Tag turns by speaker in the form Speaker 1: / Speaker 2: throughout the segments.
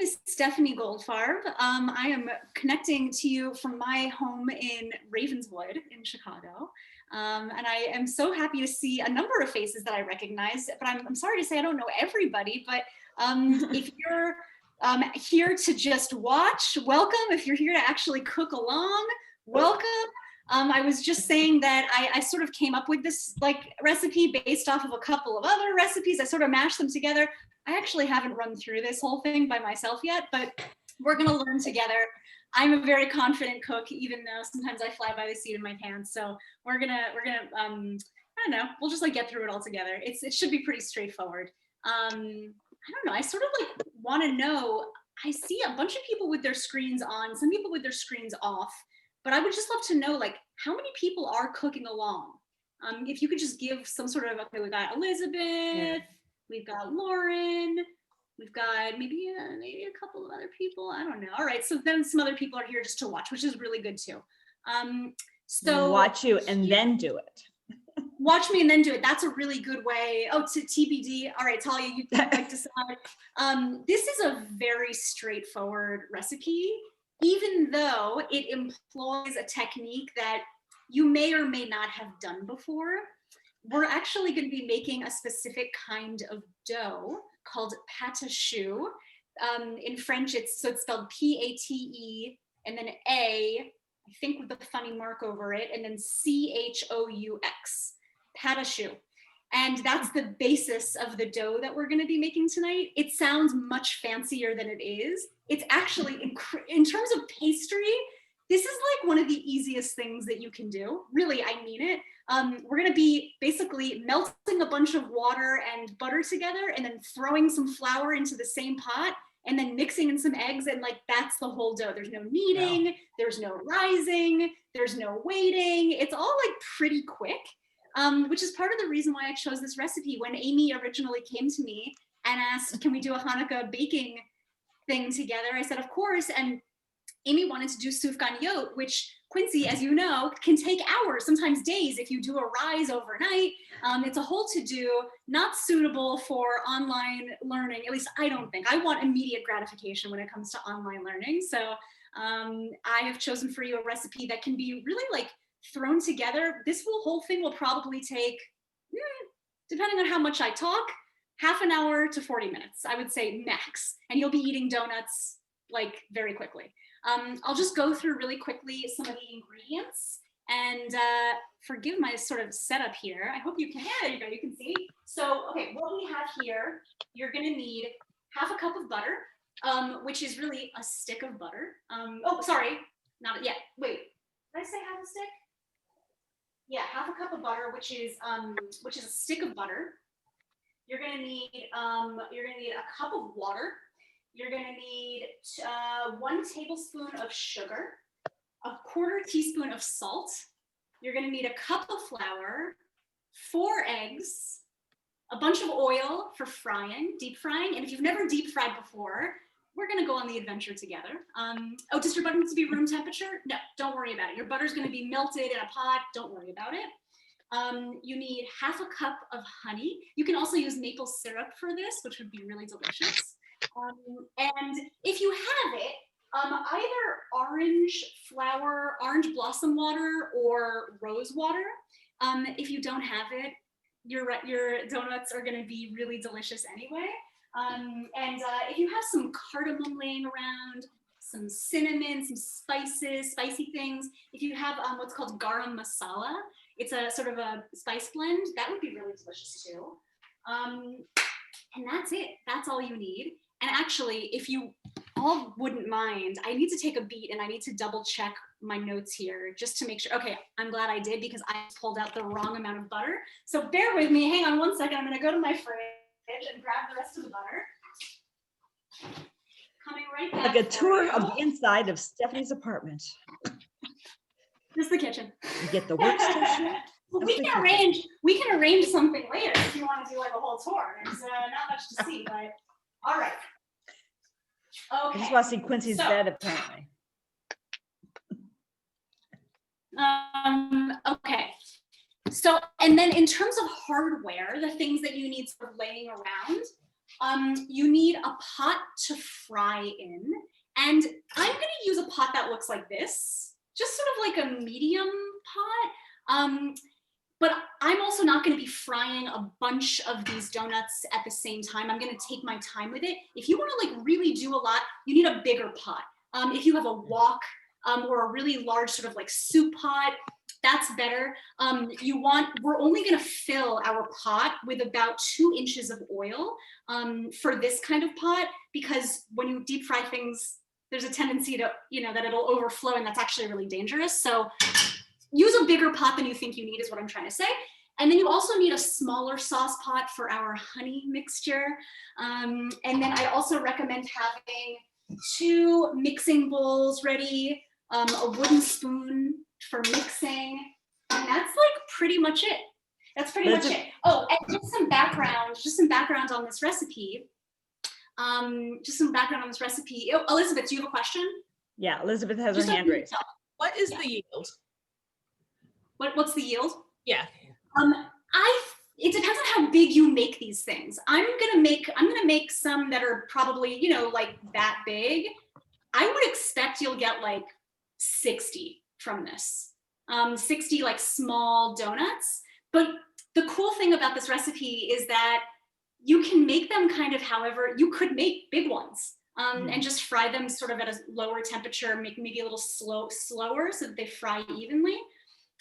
Speaker 1: is Stephanie Goldfarb. I am connecting to you from my home in Ravenswood in Chicago. And I am so happy to see a number of faces that I recognize, but I'm sorry to say I don't know everybody, but if you're here to just watch, welcome. If you're here to actually cook along, welcome. I was just saying that I sort of came up with this recipe based off of a couple of other recipes. I sort of mashed them together. I actually haven't run through this whole thing by myself yet, but we're gonna learn together. I'm a very confident cook, even though sometimes I fly by the seat of my pants. So we're gonna I don't know, we'll just get through it all together. It should be pretty straightforward. I don't know, I sort of wanna know, I see a bunch of people with their screens on, some people with their screens off, but I would just love to know how many people are cooking along? If you could just give some sort of, okay, we got Elizabeth, yeah. We've got Lauren, we've got maybe a couple of other people, I don't know. All right, so then some other people are here just to watch, which is really good too. So
Speaker 2: watch you and then do it.
Speaker 1: Watch me and then do it. That's a really good way. Oh, to TBD. All right, Talia, you decide. This is a very straightforward recipe, even though it employs a technique that you may or may not have done before. We're actually going to be making a specific kind of dough called pâte à choux. In French, it's spelled P-A-T-E and then A, I think with the funny mark over it, and then C-H-O-U-X, pâte à choux. And that's the basis of the dough that we're going to be making tonight. It sounds much fancier than it is. It's actually, in terms of pastry, this is one of the easiest things that you can do. Really, I mean it. We're gonna be basically melting a bunch of water and butter together and then throwing some flour into the same pot and then mixing in some eggs, and that's the whole dough. There's no kneading, wow. There's no rising, there's no waiting. It's all pretty quick, which is part of the reason why I chose this recipe. When Amy originally came to me and asked, can we do a Hanukkah baking thing together? I said, of course. And Amy wanted to do sufganiyot, which, Quincy, as you know, can take hours, sometimes days, if you do a rise overnight. It's a whole to-do, not suitable for online learning. At least I don't think. I want immediate gratification when it comes to online learning. So I have chosen for you a recipe that can be really thrown together. This whole thing will probably take, depending on how much I talk, half an hour to 40 minutes, I would say max. And you'll be eating donuts very quickly. I'll just go through really quickly some of the ingredients and forgive my sort of setup here. I hope you can, yeah, there you go, you can see. So, okay, what we have here, you're gonna need half a cup of butter, which is really a stick of butter. Oh, sorry, not yet, wait, did I say half a stick? Yeah, half a cup of butter, which is a stick of butter. You're gonna need a cup of water. You're gonna need 1 tablespoon of sugar, a 1/4 teaspoon of salt. You're gonna need a cup of flour, 4 eggs, a bunch of oil for frying, deep frying. And if you've never deep fried before, we're gonna go on the adventure together. Oh, does your butter need to be room temperature? No, don't worry about it. Your butter's gonna be melted in a pot, don't worry about it. You need half a cup of honey. You can also use maple syrup for this, which would be really delicious. And if you have it, either orange blossom water or rose water. If you don't have it, your donuts are going to be really delicious anyway. And if you have some cardamom laying around, some cinnamon, some spices, spicy things, if you have what's called garam masala, it's a sort of a spice blend, that would be really delicious too. And that's it. That's all you need. And actually, if you all wouldn't mind, I need to take a beat and I need to double check my notes here just to make sure. Okay, I'm glad I did because I pulled out the wrong amount of butter. So bear with me. Hang on one second. I'm going to go to my fridge and grab the rest of the butter. Coming right back.
Speaker 2: Like a tour of the inside of Stephanie's apartment.
Speaker 1: This is the kitchen.
Speaker 2: You get the workstation.
Speaker 1: Well, we can arrange something later if you want to do a whole tour. There's not much to see, but all right. Okay.
Speaker 2: I just want to see Quincy's bed, apparently.
Speaker 1: Okay. So, and then in terms of hardware, the things that you need sort of laying around, You need a pot to fry in. And I'm gonna use a pot that looks like this, just sort of like a medium pot. But I'm also not gonna be frying a bunch of these donuts at the same time. I'm gonna take my time with it. If you wanna like really do a lot, you need a bigger pot. If you have a wok or a really large sort of like soup pot, that's better. We're only gonna fill our pot with about 2 inches of oil for this kind of pot, because when you deep fry things, there's a tendency to, that it'll overflow, and that's actually really dangerous. So use a bigger pot than you think you need is what I'm trying to say. And then you also need a smaller sauce pot for our honey mixture. And then I also recommend having 2 mixing bowls ready, a wooden spoon for mixing, and that's like pretty much it. That's pretty much it. Oh, and just some background on this recipe. Elizabeth, do you have a question?
Speaker 2: Yeah, Elizabeth has her hand raised.
Speaker 3: What is the yield?
Speaker 1: What's the yield?
Speaker 3: Yeah.
Speaker 1: It depends on how big you make these things. I'm gonna make some that are probably, like that big. I would expect you'll get like 60 from this. 60 like small donuts. But the cool thing about this recipe is that you can make them kind of however, you could make big ones and just fry them sort of at a lower temperature, make maybe a little slower so that they fry evenly.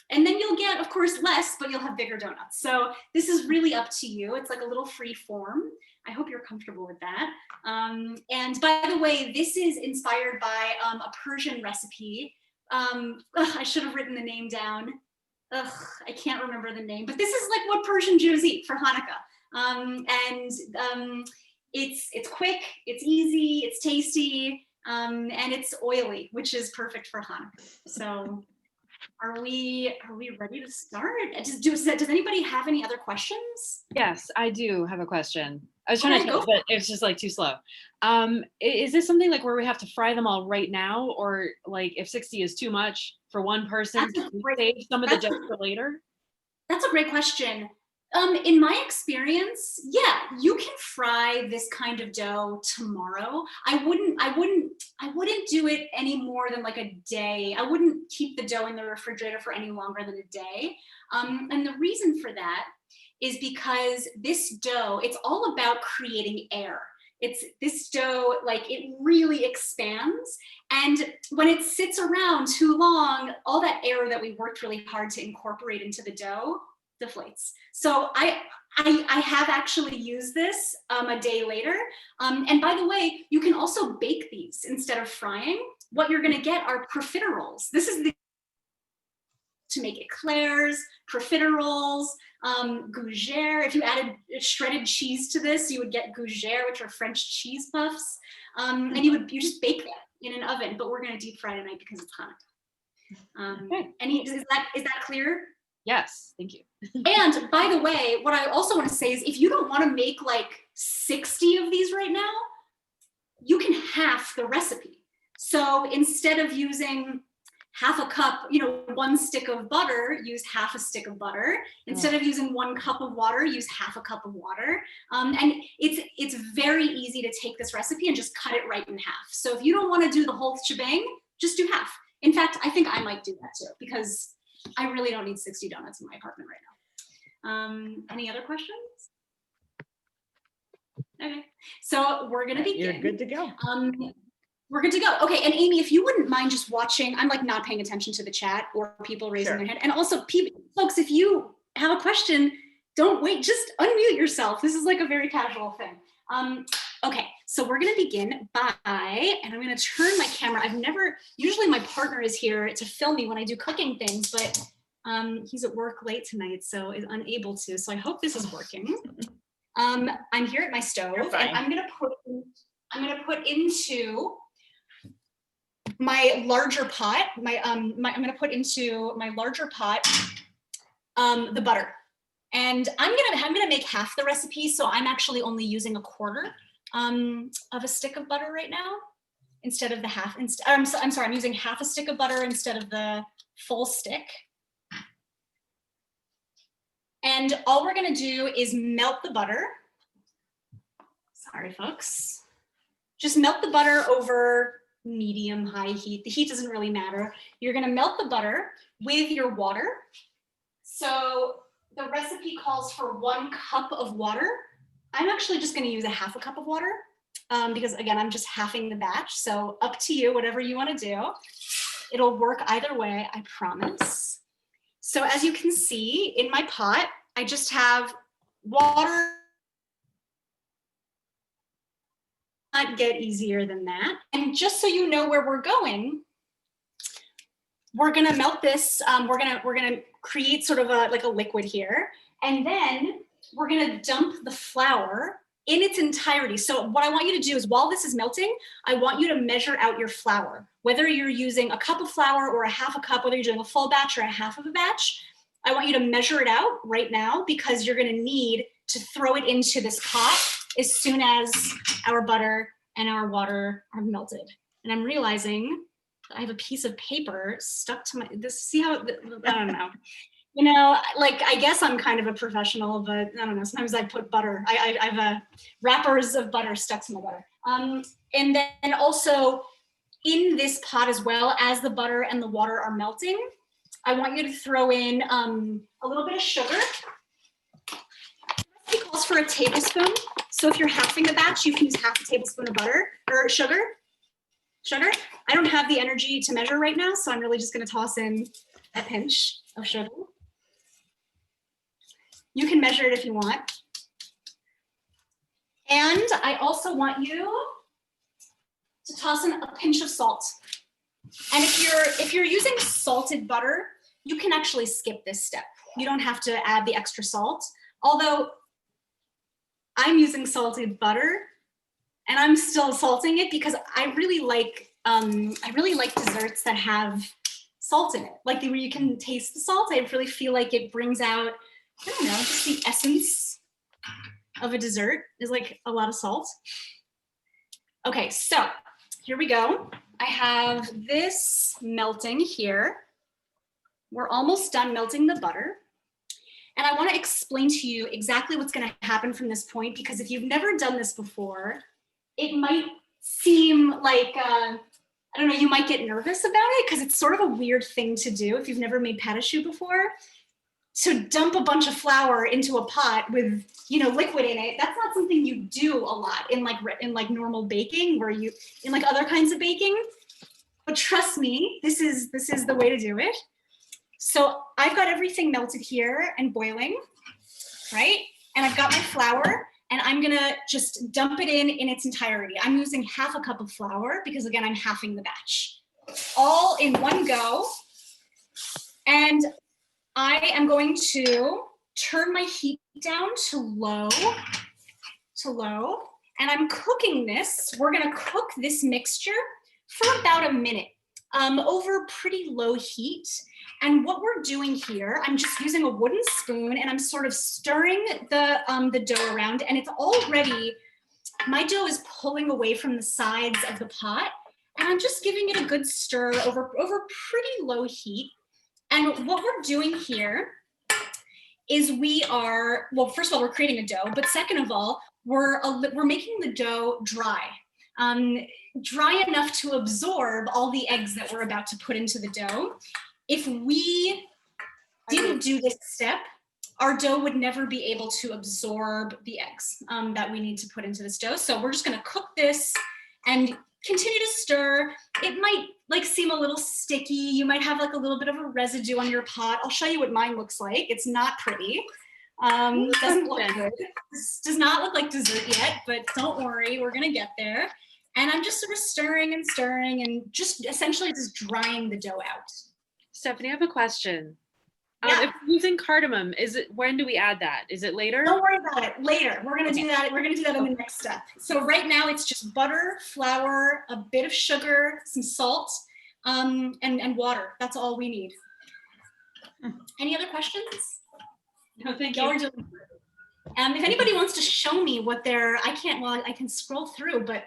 Speaker 1: And then you'll get, of course, less, but you'll have bigger donuts. So this is really up to you. It's like a little free form. I hope you're comfortable with that. And by the way, this is inspired by a Persian recipe. I should have written the name down. I can't remember the name, but this is like what Persian Jews eat for Hanukkah. It's quick, it's easy, it's tasty, and it's oily, which is perfect for Hanukkah. So are we ready to start? Does anybody have any other questions?
Speaker 4: Yes, I do have a question. I was trying to type, but it's just like too slow. Is this something like where we have to fry them all right now, or like if 60 is too much for one person, can we save some of the dough for later?
Speaker 1: That's a great question. In my experience, yeah, you can fry this kind of dough tomorrow. I wouldn't do it any more than like a day. I wouldn't keep the dough in the refrigerator for any longer than a day. And the reason for that is because this dough, it's all about creating air. This dough, like it really expands. And when it sits around too long, all that air that we worked really hard to incorporate into the dough deflates. So I have actually used this a day later. And by the way, you can also bake these instead of frying. What you're gonna get are profiteroles. This is to make eclairs, profiteroles, gougère. If you added shredded cheese to this, you would get gougère, which are French cheese puffs. And you just bake them in an oven, but we're gonna deep fry tonight because it's Hanukkah.
Speaker 4: Okay.
Speaker 1: Is that clear?
Speaker 4: Yes, thank you.
Speaker 1: And by the way, what I also want to say is if you don't want to make like 60 of these right now, you can half the recipe. So instead of using half a cup, 1 stick of butter, use half a stick of butter. Instead of using 1 cup of water, use half a cup of water. And it's very easy to take this recipe and just cut it right in half. So if you don't want to do the whole shebang, just do half. In fact, I think I might do that too, because I really don't need 60 donuts in my apartment right now. Any other questions? Okay, so we're gonna begin.
Speaker 2: You're good to go.
Speaker 1: We're good to go. Okay, and Amy, if you wouldn't mind just watching, I'm like not paying attention to the chat or people raising their hand. And also, folks, if you have a question, don't wait, just unmute yourself. This is like a very casual thing. Okay, so we're gonna begin by, and I'm gonna turn my camera. Usually my partner is here to film me when I do cooking things, but he's at work late tonight, so is unable to. So I hope this is working. I'm here at my stove, and I'm gonna put into my larger pot. I'm gonna put into my larger pot the butter. And I'm gonna make half the recipe, so I'm actually only using 1/4 of a stick of butter right now instead of the half. I'm sorry, I'm using half a stick of butter instead of the full stick. And all we're gonna do is melt the butter. So Sorry, folks. Just melt the butter over medium, high heat. The heat doesn't really matter. You're gonna melt the butter with your water. So the recipe calls for 1 cup of water. I'm actually just gonna use a half a cup of water because again, I'm just halving the batch. So up to you, whatever you wanna do. It'll work either way, I promise. So as you can see in my pot, I just have water. Not get easier than that. And just so you know where we're going, we're gonna melt this. We're gonna create sort of like a liquid here, and then we're gonna dump the flour in its entirety. So what I want you to do is, while this is melting, I want you to measure out your flour. Whether you're using a cup of flour or a half a cup, whether you're doing a full batch or a half of a batch, I want you to measure it out right now because you're gonna need to throw it into this pot as soon as our butter and our water are melted. And I'm realizing I have a piece of paper stuck to see how, I don't know. You know, like, I guess I'm kind of a professional, but I don't know, sometimes I put butter. I have wrappers of butter stuck to my butter. And then also in this pot as well, as the butter and the water are melting, I want you to throw in a little bit of sugar. It calls for a tablespoon. So if you're halving the batch, you can use half a tablespoon of butter or sugar. I don't have the energy to measure right now, so I'm really just gonna toss in a pinch of sugar. You can measure it if you want. And I also want you to toss in a pinch of salt. And if you're using salted butter, you can actually skip this step. You don't have to add the extra salt. Although I'm using salted butter and I'm still salting it because I really like desserts that have salt in it. Like where you can taste the salt. I really feel like it brings out, I don't know, just the essence of a dessert is like a lot of salt. Okay, so here we go. I have this melting here. We're almost done melting the butter. And I want to explain to you exactly what's going to happen from this point, because if you've never done this before, it might seem like, I don't know, you might get nervous about it because it's sort of a weird thing to do if you've never made pâte à choux before. To dump a bunch of flour into a pot with, you know, liquid in it, that's not something you do a lot in like normal baking, where you, in like other kinds of baking. But trust me, this is the way to do it. So I've got everything melted here and boiling, right? And I've got my flour, and I'm gonna just dump it in its entirety. I'm using half a cup of flour because, again, I'm halving the batch. All in one go. And I am going to turn my heat down to low, and I'm cooking this. We're gonna cook this mixture for about a minute over pretty low heat. And what we're doing here, I'm just using a wooden spoon and I'm sort of stirring the dough around, and it's already, my dough is pulling away from the sides of the pot, and I'm just giving it a good stir over pretty low heat. And what we're doing here is well, first of all, we're creating a dough, but second of all, we're making the dough dry. Dry enough to absorb all the eggs that we're about to put into the dough. If we didn't do this step, our dough would never be able to absorb the eggs that we need to put into this dough. So we're just gonna cook this and continue to stir. It might like seem a little sticky. You might have like a little bit of a residue on your pot. I'll show you what mine looks like. It's not pretty. Doesn't look good. This does not look like dessert yet, but don't worry, we're gonna get there. And I'm just sort of stirring and just essentially just drying the dough out.
Speaker 4: Stephanie, I have a question.
Speaker 1: Yeah.
Speaker 4: If we're using cardamom, when do we add that? Is it later?
Speaker 1: Don't worry about it. Later. We're gonna do that. We're gonna do that in the next step. So right now it's just butter, flour, a bit of sugar, some salt, and water. That's all we need. Any other questions?
Speaker 4: No, thank you.
Speaker 1: If anybody wants to show me what I can scroll through, but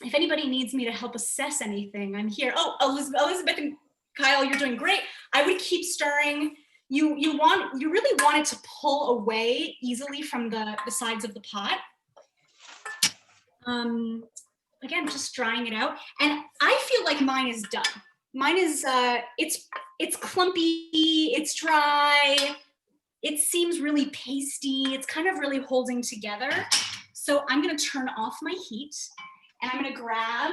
Speaker 1: if anybody needs me to help assess anything, I'm here. Oh, Elizabeth and Kyle, you're doing great. I would keep stirring. You really want it to pull away easily from the sides of the pot. Again, just drying it out. And I feel like mine is done. Mine is, it's clumpy, it's dry, it seems really pasty, it's kind of really holding together. So I'm gonna turn off my heat and I'm gonna grab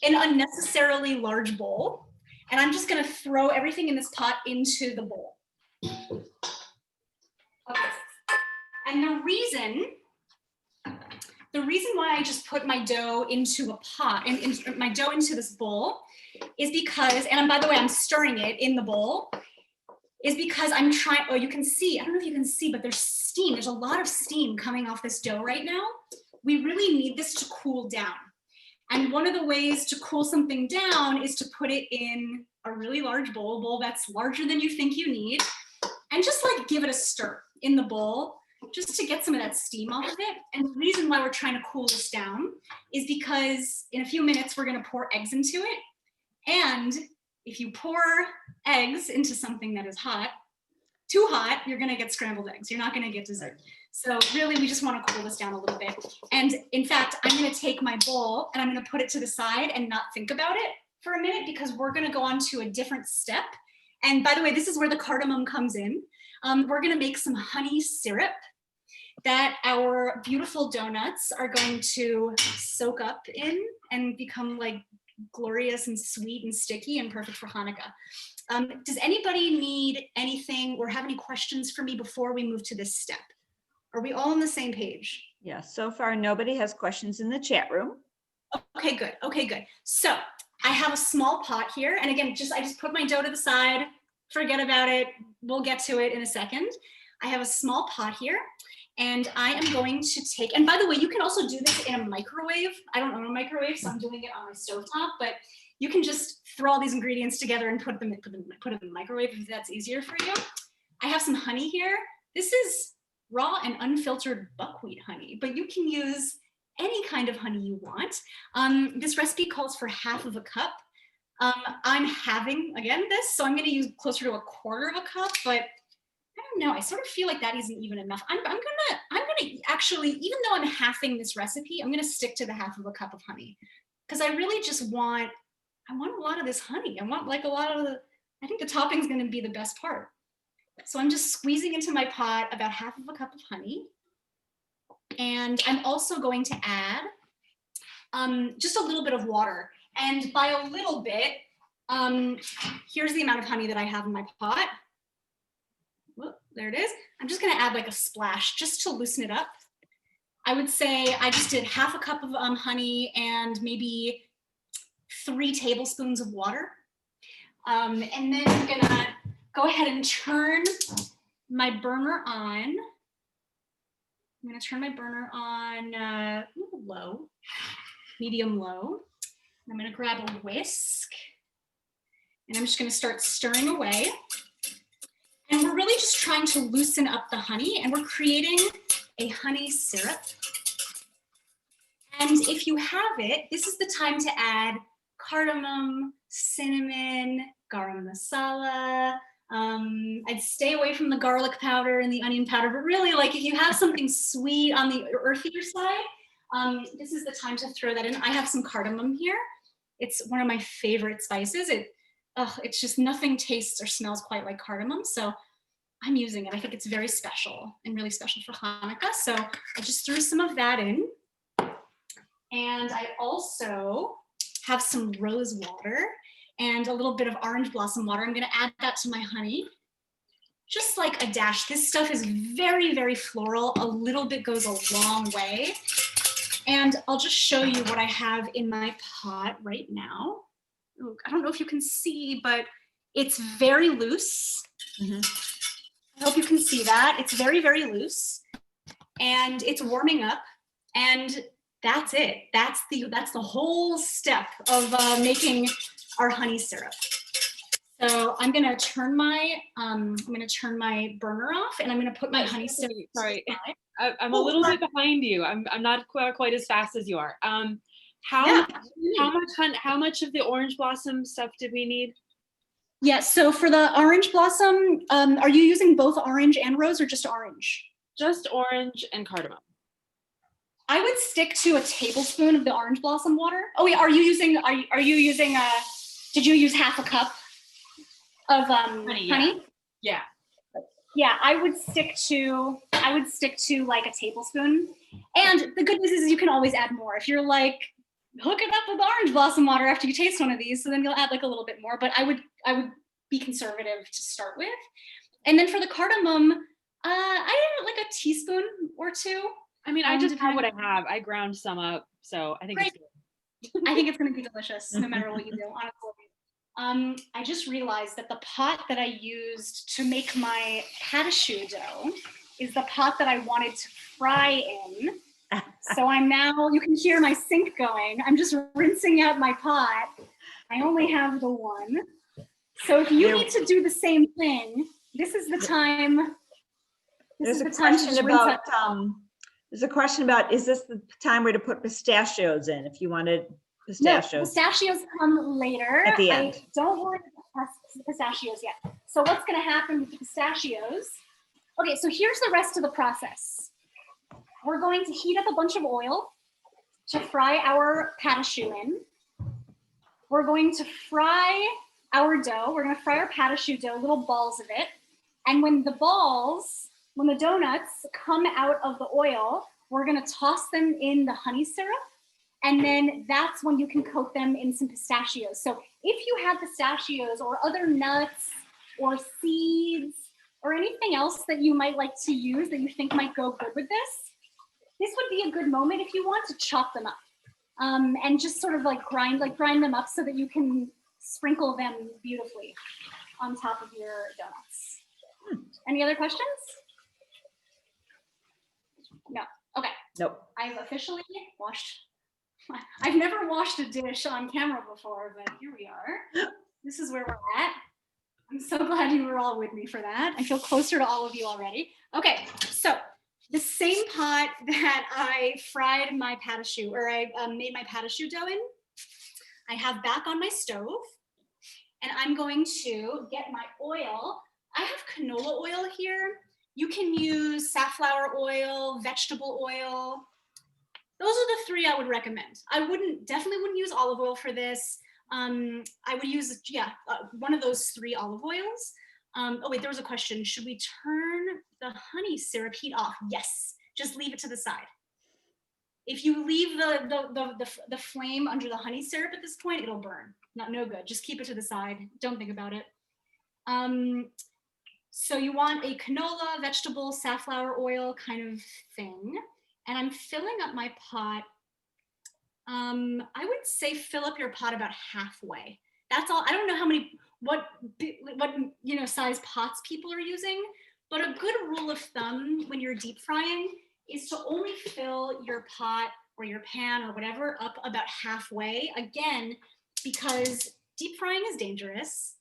Speaker 1: an unnecessarily large bowl and I'm just gonna throw everything in this pot into the bowl. Okay. And the reason why I just put my dough into a pot and my dough into this bowl is because, and by the way, I'm stirring it in the bowl, is because I'm trying, oh, you can see, I don't know if you can see, but there's steam. There's a lot of steam coming off this dough right now. We really need this to cool down. And one of the ways to cool something down is to put it in a really large bowl, a bowl that's larger than you think you need, and just like give it a stir in the bowl, just to get some of that steam off of it. And the reason why we're trying to cool this down is because in a few minutes, we're gonna pour eggs into it. And if you pour eggs into something that is hot, too hot, you're gonna get scrambled eggs. You're not gonna get dessert. So really, we just wanna cool this down a little bit. And in fact, I'm gonna take my bowl and I'm gonna put it to the side and not think about it for a minute because we're gonna go on to a different step. And by the way, this is where the cardamom comes in. We're gonna make some honey syrup that our beautiful donuts are going to soak up in and become like glorious and sweet and sticky and perfect for Hanukkah. Does anybody need anything or have any questions for me before we move to this step? Are we all on the same page?
Speaker 2: Yeah, so far nobody has questions in the chat room.
Speaker 1: Okay, good. Okay, good. So I have a small pot here. And again, I just put my dough to the side, forget about it. We'll get to it in a second. I have a small pot here. And I am going to take, and by the way, you can also do this in a microwave. I don't own a microwave, so I'm doing it on my stovetop, but you can just throw all these ingredients together and put it in the microwave if that's easier for you. I have some honey here. This is raw and unfiltered buckwheat honey, but you can use any kind of honey you want. This recipe calls for half of a cup. I'm having, again, this, so I'm gonna use closer to a quarter of a cup, but I don't know, I sort of feel like that isn't even enough. I'm gonna actually, even though I'm halving this recipe, I'm gonna stick to the half of a cup of honey because I really just want, I want a lot of this honey. I want like a lot of I think the topping is gonna be the best part. So I'm just squeezing into my pot about half of a cup of honey. And I'm also going to add just a little bit of water. And by a little bit, here's the amount of honey that I have in my pot. Whoop, there it is. I'm just gonna add like a splash just to loosen it up. I would say I just did half a cup of honey and maybe 3 tablespoons of water. And then I'm gonna go ahead and turn my burner on. I'm gonna turn my burner on low, medium low. I'm gonna grab a whisk and I'm just gonna start stirring away. And we're really just trying to loosen up the honey and we're creating a honey syrup. And if you have it, this is the time to add cardamom, cinnamon, garam masala. I'd stay away from the garlic powder and the onion powder, but really like if you have something sweet on the earthier side, this is the time to throw that in. I have some cardamom here. It's one of my favorite spices. It's just nothing tastes or smells quite like cardamom. So I'm using it. I think it's very special and really special for Hanukkah. So I just threw some of that in. And I also have some rose water and a little bit of orange blossom water. I'm gonna add that to my honey. Just like a dash. This stuff is very, very floral. A little bit goes a long way. And I'll just show you what I have in my pot right now. Ooh, I don't know if you can see, but it's very loose.
Speaker 2: Mm-hmm.
Speaker 1: I hope you can see that. It's very, very loose and it's warming up and that's it. That's the whole step of making our honey syrup. So I'm gonna turn my burner off and I'm gonna put my honey syrup.
Speaker 4: Sorry, I'm a little bit behind you. I'm not quite as fast as you are. How much of the orange blossom stuff did we need?
Speaker 1: Yeah, so for the orange blossom, are you using both orange and rose or just orange?
Speaker 4: Just orange and cardamom.
Speaker 1: I would stick to a tablespoon of the orange blossom water. Oh wait, are you using, did you use half a cup of honey?
Speaker 4: Yeah.
Speaker 1: Yeah, I would stick to like a tablespoon. And the good news is you can always add more. If you're like, hook it up with orange blossom water after you taste one of these, so then you'll add like a little bit more. But I would be conservative to start with. And then for the cardamom, I did like a teaspoon or two.
Speaker 4: I mean, I just have what I have. I ground some up, so I think it's good.
Speaker 1: I think it's gonna be delicious no matter what you do, honestly. I just realized that the pot that I used to make my patachoux dough is the pot that I wanted to fry in. So I'm now, you can hear my sink going. I'm just rinsing out my pot. I only have the one. So if you need to do the same thing, this is the time.
Speaker 2: There's a question about, is this the time where to put pistachios in if you wanted pistachios?
Speaker 1: No, pistachios come later.
Speaker 2: At the end.
Speaker 1: Don't worry about pistachios yet. So what's going to happen with the pistachios? Okay, so here's the rest of the process. We're going to heat up a bunch of oil to fry our patachoux in. We're going to fry our dough. We're going to fry our patachoux dough, little balls of it. And when the donuts come out of the oil, we're going to toss them in the honey syrup. And then that's when you can coat them in some pistachios. So if you have pistachios or other nuts or seeds or anything else that you might like to use that you think might go good with this would be a good moment if you want to chop them up and just sort of like grind them up so that you can sprinkle them beautifully on top of your donuts. Any other questions? No. Okay.
Speaker 2: Nope.
Speaker 1: I've officially washed. I've never washed a dish on camera before, but here we are. This is where we're at. I'm so glad you were all with me for that. I feel closer to all of you already. Okay, so the same pot that I fried my patachoux, or I made my patachoux dough in, I have back on my stove, and I'm going to get my oil. I have canola oil here. You can use safflower oil, vegetable oil. Those are the three I would recommend. I definitely wouldn't use olive oil for this. I would use, one of those 3 olive oils. Oh wait, there was a question. Should we turn the honey syrup heat off? Yes, just leave it to the side. If you leave the flame under the honey syrup at this point, it'll burn. No good. Just keep it to the side. Don't think about it. So you want a canola, vegetable, safflower oil kind of thing. And I'm filling up my pot. I would say fill up your pot about halfway. That's all. I don't know what size pots people are using, but a good rule of thumb when you're deep frying is to only fill your pot or your pan or whatever up about halfway. Again, because deep frying is dangerous.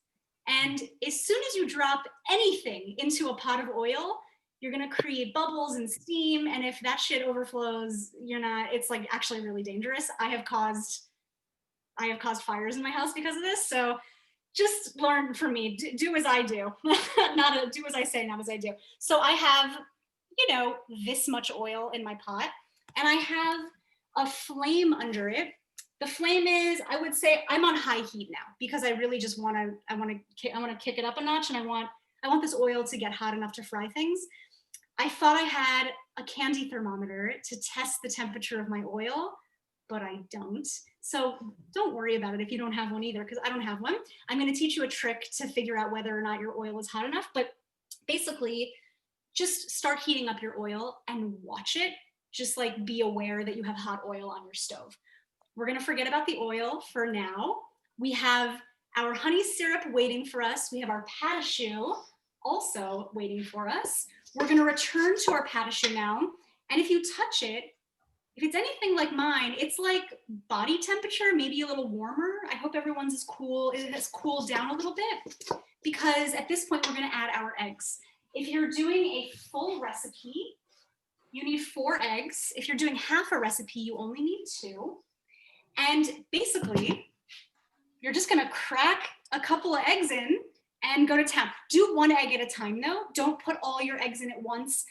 Speaker 1: And as soon as you drop anything into a pot of oil, you're gonna create bubbles and steam. And if that shit overflows, it's like actually really dangerous. I have caused fires in my house because of this. So just learn from me, do as I do, do as I say, not as I do. So I have, this much oil in my pot, and I have a flame under it. The flame is, I would say, I'm on high heat now because I really just want to kick it up a notch, and I want this oil to get hot enough to fry things. I thought I had a candy thermometer to test the temperature of my oil, but I don't. So don't worry about it if you don't have one either, because I don't have one. I'm going to teach you a trick to figure out whether or not your oil is hot enough. But basically, just start heating up your oil and watch it. Just like be aware that you have hot oil on your stove. We're going to forget about the oil for now. We have our honey syrup waiting for us. We have our patachoux also waiting for us. We're going to return to our patachoux now. And if you touch it, if it's anything like mine, it's like body temperature, maybe a little warmer. I hope everyone's is cool. It has cooled down a little bit, because at this point, we're going to add our eggs. If you're doing a full recipe, you need 4 eggs. If you're doing half a recipe, you only need 2. And basically, you're just going to crack a couple of eggs in and go to town. Do 1 egg at a time though. Don't put all your eggs in at once.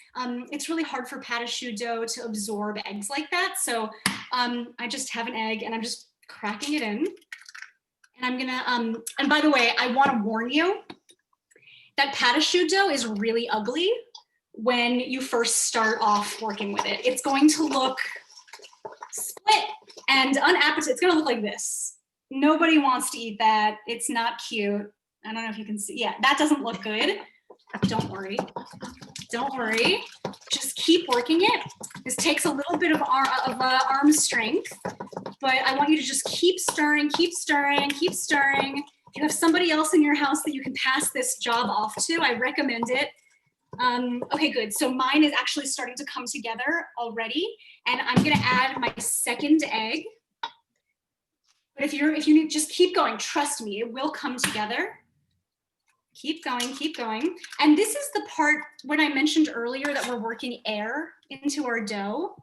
Speaker 1: It's really hard for pâte à choux dough to absorb eggs like that. So I just have an egg and I'm just cracking it in. And I'm gonna, and by the way, I wanna warn you that pâte à choux dough is really ugly when you first start off working with it. It's going to look split and unappetizing. It's gonna look like this. Nobody wants to eat that. It's not cute. I don't know if you can see. Yeah, that doesn't look good. Don't worry. Don't worry. Just keep working it. This takes a little bit of arm strength, but I want you to just keep stirring, keep stirring, keep stirring. If you have somebody else in your house that you can pass this job off to, I recommend it. Okay, good. So mine is actually starting to come together already, and I'm gonna add my second egg. But if you need, just keep going. Trust me, it will come together. Keep going, keep going. And this is the part when I mentioned earlier that we're working air into our dough.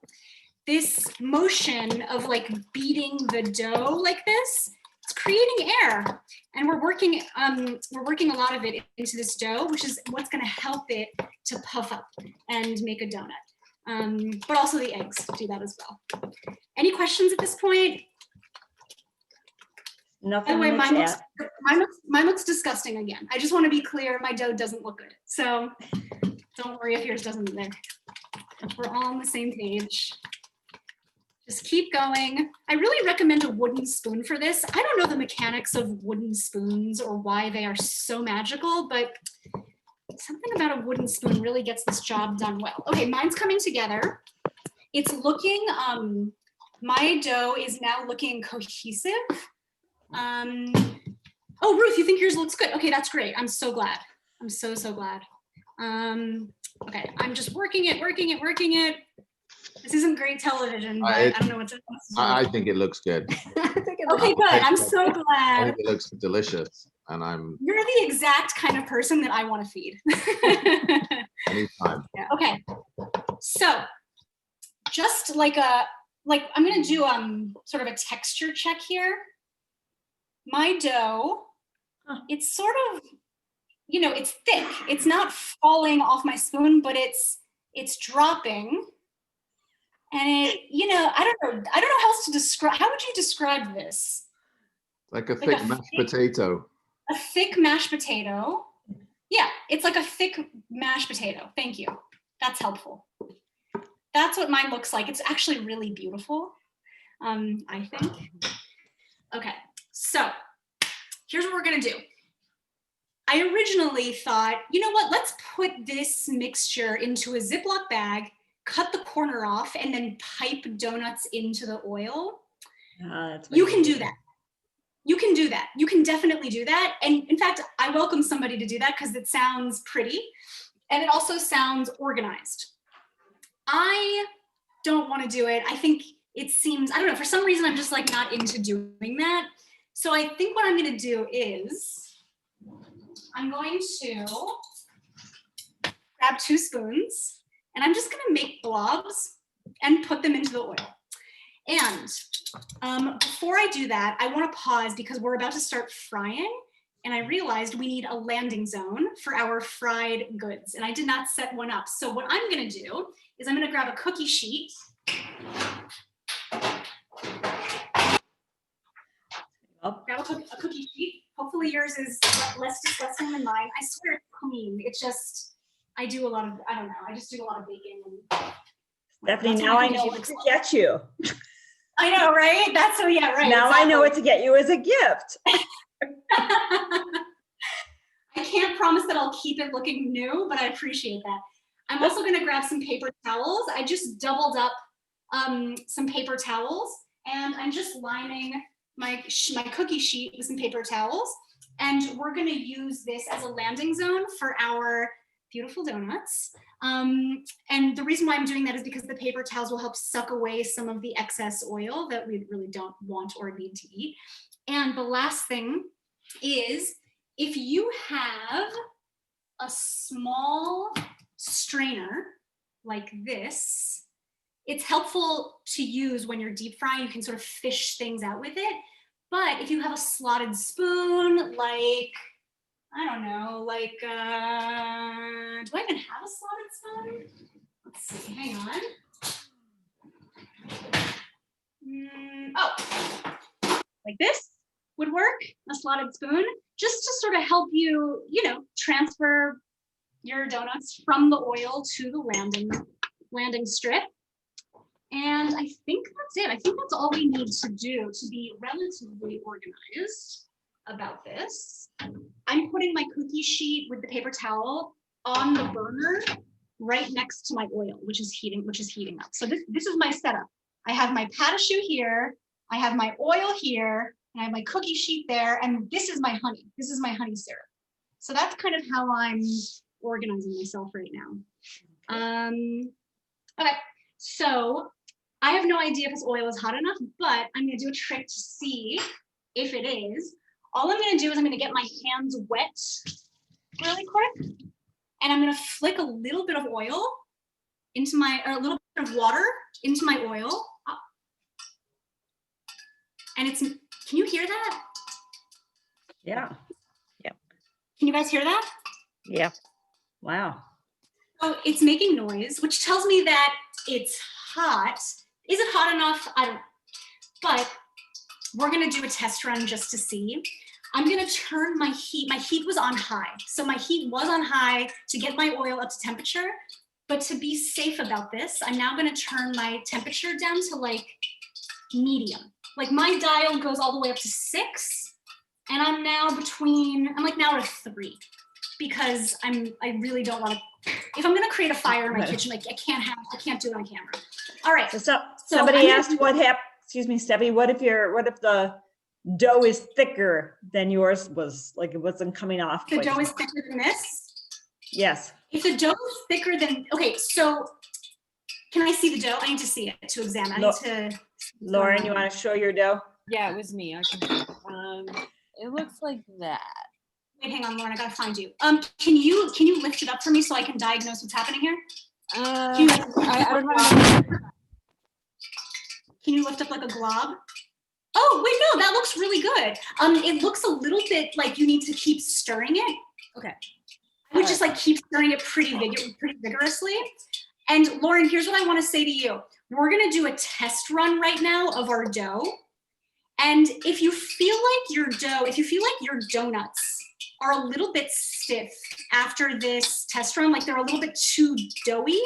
Speaker 1: This motion of like beating the dough like this, it's creating air. And we're working a lot of it into this dough, which is what's gonna help it to puff up and make a donut. But also the eggs do that as well. Any questions at this point?
Speaker 2: Nothing.
Speaker 1: By the way, mine looks disgusting again. I just want to be clear, my dough doesn't look good. So don't worry if yours doesn't either. We're all on the same page. Just keep going. I really recommend a wooden spoon for this. I don't know the mechanics of wooden spoons or why they are so magical, but something about a wooden spoon really gets this job done well. Okay, mine's coming together. It's looking, my dough is now looking cohesive. Oh, Ruth, you think yours looks good? Okay, that's great. I'm so glad. I'm so glad. Okay, I'm just working it. This isn't great television, but I don't know what to do.
Speaker 3: I think it looks good.
Speaker 1: Okay, good. I'm so
Speaker 3: I
Speaker 1: glad.
Speaker 3: think it looks delicious, and
Speaker 1: You're the exact kind of person that I want to feed.
Speaker 3: anytime.
Speaker 1: Yeah. Okay, so just like I'm gonna do sort of a texture check here. My dough, it's sort of, you know, it's thick. It's not falling off my spoon, but it's dropping. And it, you know, I don't know how else to describe. How would you describe this?
Speaker 3: Like a thick mashed potato.
Speaker 1: A thick mashed potato. Yeah, it's like a thick mashed potato. Thank you. That's helpful. That's what mine looks like. It's actually really beautiful, I think. Okay. So here's what we're gonna do. I originally thought, you know what, let's put this mixture into a Ziploc bag, cut the corner off, and then pipe donuts into the oil. You can do that. You can do that. You can definitely do that. And in fact, I welcome somebody to do that because it sounds pretty and it also sounds organized. I don't want to do it. I think it seems, I don't know, for some reason, I'm just like not into doing that. So I think what I'm going to do is I'm going to grab 2 spoons and I'm just going to make blobs and put them into the oil. And before I do that, I want to pause because we're about to start frying. And I realized we need a landing zone for our fried goods. And I did not set one up. So what I'm going to do is I'm going to grab a cookie sheet. Grab a cookie sheet. Hopefully yours is less disgusting than mine. I swear it's clean. It's just, I do a lot of, I don't know, I just do a lot of baking. And
Speaker 2: Stephanie, now I know what to get you.
Speaker 1: I know, right? That's so, yeah, right.
Speaker 2: Now
Speaker 1: exactly.
Speaker 2: I know what to get you as a gift.
Speaker 1: I can't promise that I'll keep it looking new, but I appreciate that. I'm also gonna grab some paper towels. I just doubled up some paper towels and I'm just lining my cookie sheet with some paper towels. And we're gonna use this as a landing zone for our beautiful donuts. And the reason why I'm doing that is because the paper towels will help suck away some of the excess oil that we really don't want or need to eat. And the last thing is, if you have a small strainer like this, it's helpful to use when you're deep frying. You can sort of fish things out with it. But if you have a slotted spoon, like, I don't know, like, do I even have a slotted spoon? Let's see, hang on. Oh, like this would work, a slotted spoon, just to sort of help you, transfer your donuts from the oil to the landing strip. And I think that's it. I think that's all we need to do to be relatively organized about this. I'm putting my cookie sheet with the paper towel on the burner right next to my oil, which is heating up. So this is my setup. I have my pat a choux here, I have my oil here, and I have my cookie sheet there, and this is my honey. This is my honey syrup. So that's kind of how I'm organizing myself right now. Okay, so I have no idea if this oil is hot enough, but I'm gonna do a trick to see if it is. All I'm gonna do is I'm gonna get my hands wet really quick, and I'm gonna flick a little bit of oil into or a little bit of water into my oil. And can you hear that?
Speaker 2: Yeah.
Speaker 1: Can you guys hear that?
Speaker 2: Yeah. Wow.
Speaker 1: So it's making noise, which tells me that it's hot. Is it hot enough? I don't know. But we're gonna do a test run just to see. I'm gonna turn my heat. My heat was on high. So my heat was on high to get my oil up to temperature. But to be safe about this, I'm now gonna turn my temperature down to like medium. Like my dial goes all the way up to 6, and I'm now now at a 3, because I really don't want to. If I'm gonna create a fire in my kitchen, like I can't do it on camera. All right.
Speaker 2: So somebody asked what happened. Excuse me, Steffi. What if the dough is thicker than yours was? Like it wasn't coming off.
Speaker 1: The dough is thicker than this?
Speaker 2: Yes.
Speaker 1: If the dough is thicker than, okay, so can I see the dough? I need to see it to examine.
Speaker 2: Lauren, you want to show your dough?
Speaker 4: Yeah, it was me. I can. It looks like that.
Speaker 1: Wait, hang on, Lauren. I gotta find you. Can you lift it up for me so I can diagnose what's happening here? Can you lift up like a glob? Oh wait, no, that looks really good. It looks a little bit like you need to keep stirring it. Okay. I would just like keep stirring it pretty vigorously. And Lauren, here's what I want to say to you. We're gonna do a test run right now of our dough. And if you feel like your donuts are a little bit stiff after this test run, like they're a little bit too doughy,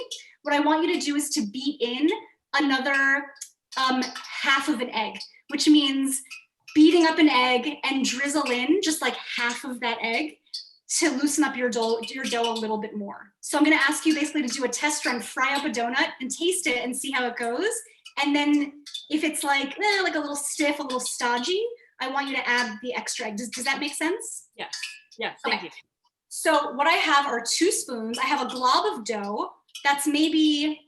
Speaker 1: what I want you to do is to beat in another half of an egg, which means beating up an egg and drizzle in just like half of that egg to loosen up your dough a little bit more. So I'm gonna ask you basically to do a test run, fry up a donut and taste it and see how it goes. And then if it's like a little stiff, a little stodgy, I want you to add the extra egg. Does that make sense?
Speaker 4: Yes. Yes, thank you.
Speaker 1: So what I have are 2 spoons. I have a glob of dough that's maybe,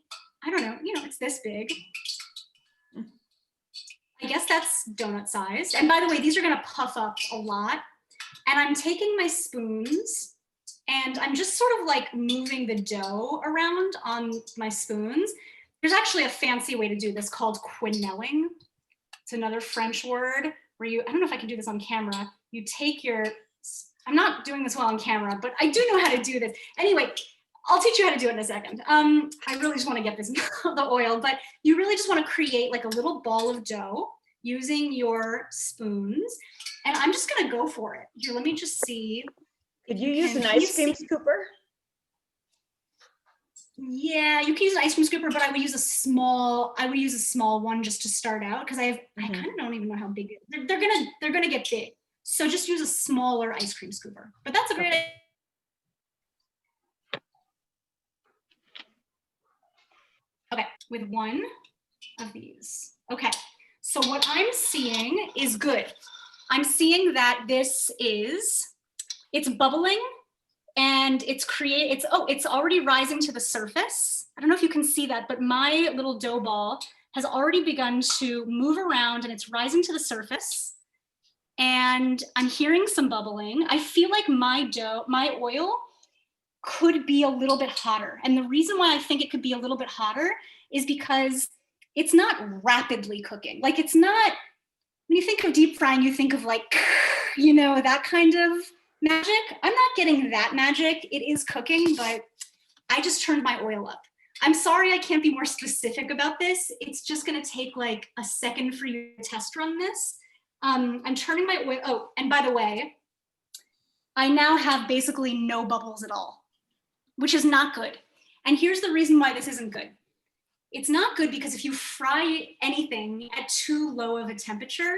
Speaker 1: I don't know, it's this big. I guess that's donut sized. And by the way, these are gonna puff up a lot. And I'm taking my spoons and I'm just sort of like moving the dough around on my spoons. There's actually a fancy way to do this called quenelling. It's another French word where I don't know if I can do this on camera. You take I'm not doing this well on camera, but I do know how to do this. Anyway, I'll teach you how to do it in a second. I really just want to get this the oil, but you really just want to create like a little ball of dough using your spoons. And I'm just gonna go for it. Here, let me just see.
Speaker 2: Could you use an ice cream scooper?
Speaker 1: Yeah, you can use an ice cream scooper, but I would use a small one just to start out, because I kind of don't even know how big they're gonna get big. So just use a smaller ice cream scooper. But that's a great idea. Okay, with one of these. Okay, so what I'm seeing is good. I'm seeing that it's bubbling and it's already rising to the surface. I don't know if you can see that, but my little dough ball has already begun to move around and it's rising to the surface. And I'm hearing some bubbling. I feel like my oil could be a little bit hotter. And the reason why I think it could be a little bit hotter is because it's not rapidly cooking. Like it's not, when you think of deep frying, you think of like, that kind of Magic, I'm not getting that magic. It is cooking, but I just turned my oil up. I'm sorry I can't be more specific about this. It's just gonna take like a second for you to test run this. I'm turning my oil, oh, and by the way, I now have basically no bubbles at all, which is not good. And here's the reason why this isn't good. It's not good because if you fry anything at too low of a temperature,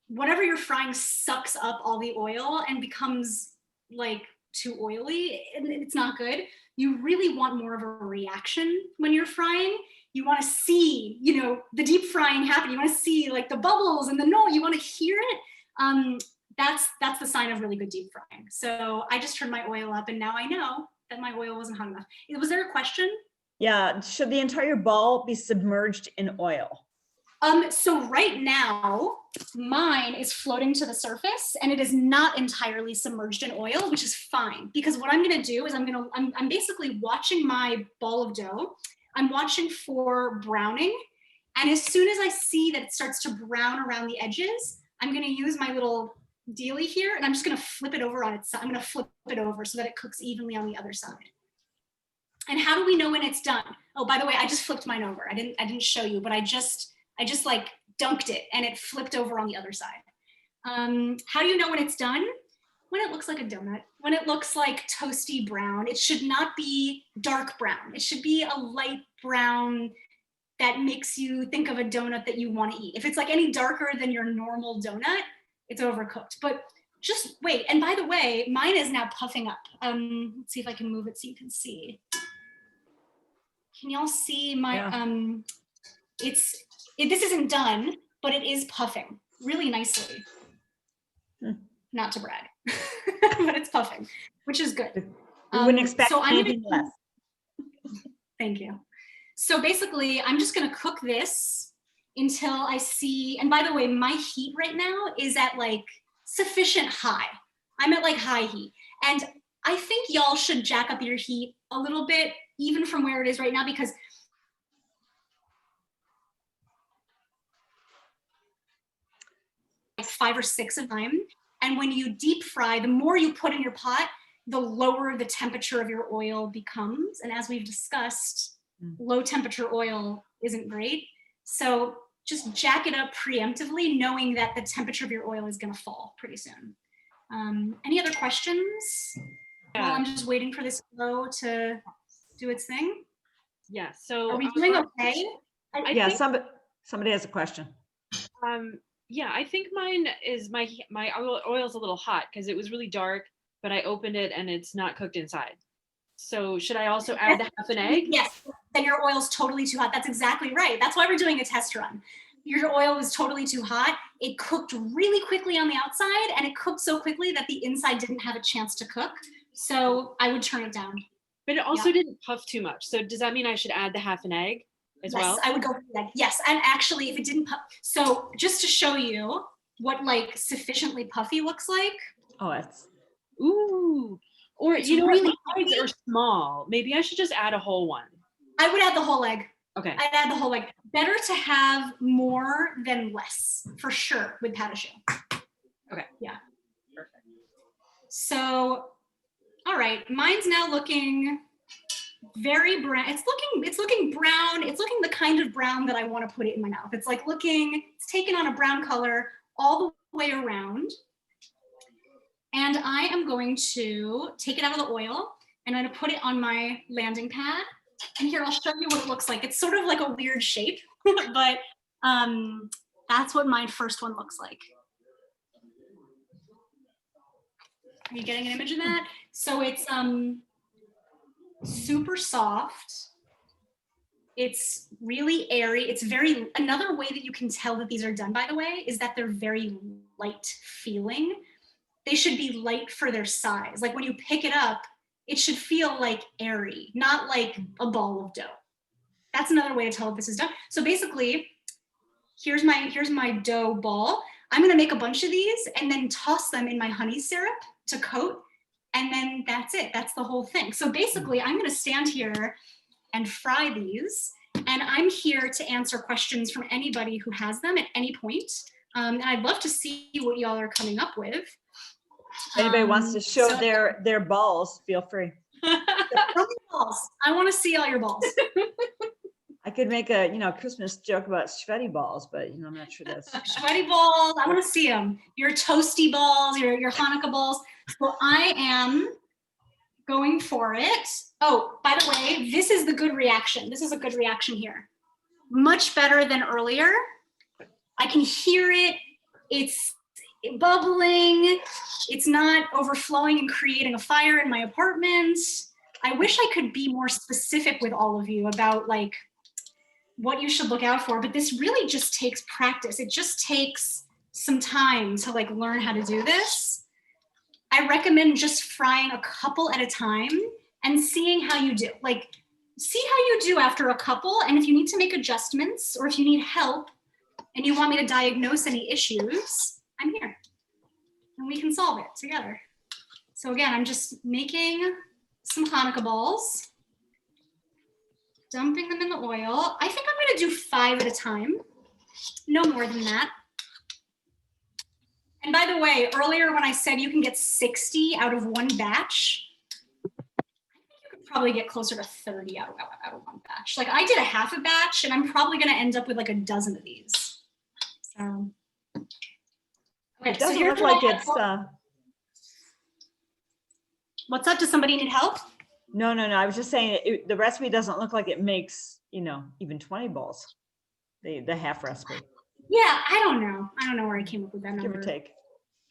Speaker 1: whatever you're frying sucks up all the oil and becomes like too oily, and it's not good. You really want more of a reaction when you're frying. You want to see, you know, the deep frying happen. You want to see like the bubbles and the you want to hear it. That's the sign of really good deep frying. So I just turned my oil up and now I know that my oil wasn't hot enough. Was there a question?
Speaker 2: Yeah, should the entire ball be submerged in oil?
Speaker 1: So right now, mine is floating to the surface and it is not entirely submerged in oil, which is fine. Because what I'm gonna do is I'm basically watching my ball of dough. I'm watching for browning. And as soon as I see that it starts to brown around the edges, I'm gonna use my little dealie here and I'm just gonna flip it over on its side. I'm gonna flip it over so that it cooks evenly on the other side. And how do we know when it's done? Oh, by the way, I just flipped mine over. I didn't show you, but I just like dunked it and it flipped over on the other side. How do you know when it's done? When it looks like a donut, when it looks like toasty brown. It should not be dark brown. It should be a light brown that makes you think of a donut that you want to eat. If it's like any darker than your normal donut, it's overcooked. But just wait. And by the way, mine is now puffing up. Let's see if I can move it so you can see. Can y'all see my, this isn't done, but it is puffing really nicely. Not to brag, but it's puffing, which is good.
Speaker 2: We wouldn't expect
Speaker 1: so
Speaker 2: anything less.
Speaker 1: Thank you. So basically, I'm just gonna cook this until I see, and by the way, my heat right now is at like sufficient high. I'm at like high heat. And I think y'all should jack up your heat a little bit, even from where it is right now, because like 5 or 6 of time. And when you deep fry, the more you put in your pot, the lower the temperature of your oil becomes. And as we've discussed, low temperature oil isn't great. So just jack it up preemptively, knowing that the temperature of your oil is gonna fall pretty soon. Any other questions?
Speaker 4: Yeah.
Speaker 1: While I'm just waiting for this flow to do its thing.
Speaker 4: Yeah, so
Speaker 1: are we doing okay?
Speaker 2: Yeah, somebody has a question.
Speaker 4: Yeah, I think mine is my oil's a little hot because it was really dark, but I opened it and it's not cooked inside. So should I also add the half an egg?
Speaker 1: Yes, then your oil's totally too hot. That's exactly right. That's why we're doing a test run. Your oil was totally too hot. It cooked really quickly on the outside and it cooked so quickly that the inside didn't have a chance to cook. So I would turn it down.
Speaker 4: But it also didn't puff too much. So does that mean I should add the half an egg as well?
Speaker 1: Yes, I would go for that. Yes, and actually if it didn't puff, so just to show you what like sufficiently puffy looks like.
Speaker 2: Oh, it's.
Speaker 4: Ooh, or
Speaker 1: It's
Speaker 4: you know
Speaker 1: really
Speaker 4: what, my eggs are small. Maybe I should just add a whole one.
Speaker 1: I would add the whole egg.
Speaker 4: Okay.
Speaker 1: I'd add the whole egg. Better to have more than less, for sure, with pâte à choux.
Speaker 4: Okay.
Speaker 1: Yeah.
Speaker 4: Perfect.
Speaker 1: So, all right, mine's now looking very brown. It's looking brown. It's looking the kind of brown that I want to put it in my mouth. It's like it's taken on a brown color all the way around. And I am going to take it out of the oil and I'm going to put it on my landing pad. And here, I'll show you what it looks like. It's sort of like a weird shape, but that's what my first one looks like. Are you getting an image of that? So it's super soft. It's really airy. It's another way that you can tell that these are done, by the way, is that they're very light feeling. They should be light for their size. Like when you pick it up, it should feel like airy, not like a ball of dough. That's another way to tell if this is done. So basically, here's my dough ball. I'm gonna make a bunch of these and then toss them in my honey syrup to coat. And then that's it, that's the whole thing. So basically I'm gonna stand here and fry these. And I'm here to answer questions from anybody who has them at any point. And I'd love to see what y'all are coming up with.
Speaker 2: Anybody wants to show
Speaker 1: So-
Speaker 2: their balls, feel free.
Speaker 1: Show me balls. I want to see all your balls.
Speaker 2: I could make a, Christmas joke about sweaty balls, but I'm not sure that's.
Speaker 1: Sweaty balls. I want to see them. Your toasty balls, your Hanukkah balls. So I am going for it. Oh, by the way, this is the good reaction. This is a good reaction here. Much better than earlier. I can hear it. It's bubbling. It's not overflowing and creating a fire in my apartment. I wish I could be more specific with all of you about like what you should look out for, but this really just takes practice. It just takes some time to like learn how to do this. I recommend just frying a couple at a time and seeing how you do. Like, see how you do after a couple, and if you need to make adjustments or if you need help and you want me to diagnose any issues, I'm here and we can solve it together. So again, I'm just making some Hanukkah balls, dumping them in the oil. I think I'm gonna do 5 at a time, no more than that. And by the way, earlier when I said you can get 60 out of one batch, I think you could probably get closer to 30 out of one batch. Like I did a half a batch and I'm probably gonna end up with like a dozen of these. So, okay,
Speaker 2: It doesn't look like it's,
Speaker 1: what's up? Does somebody need help?
Speaker 2: no. I was just saying the recipe doesn't look like it makes, even 20 balls, the half recipe,
Speaker 1: Yeah, I don't know where I came up with that number.
Speaker 2: give or take.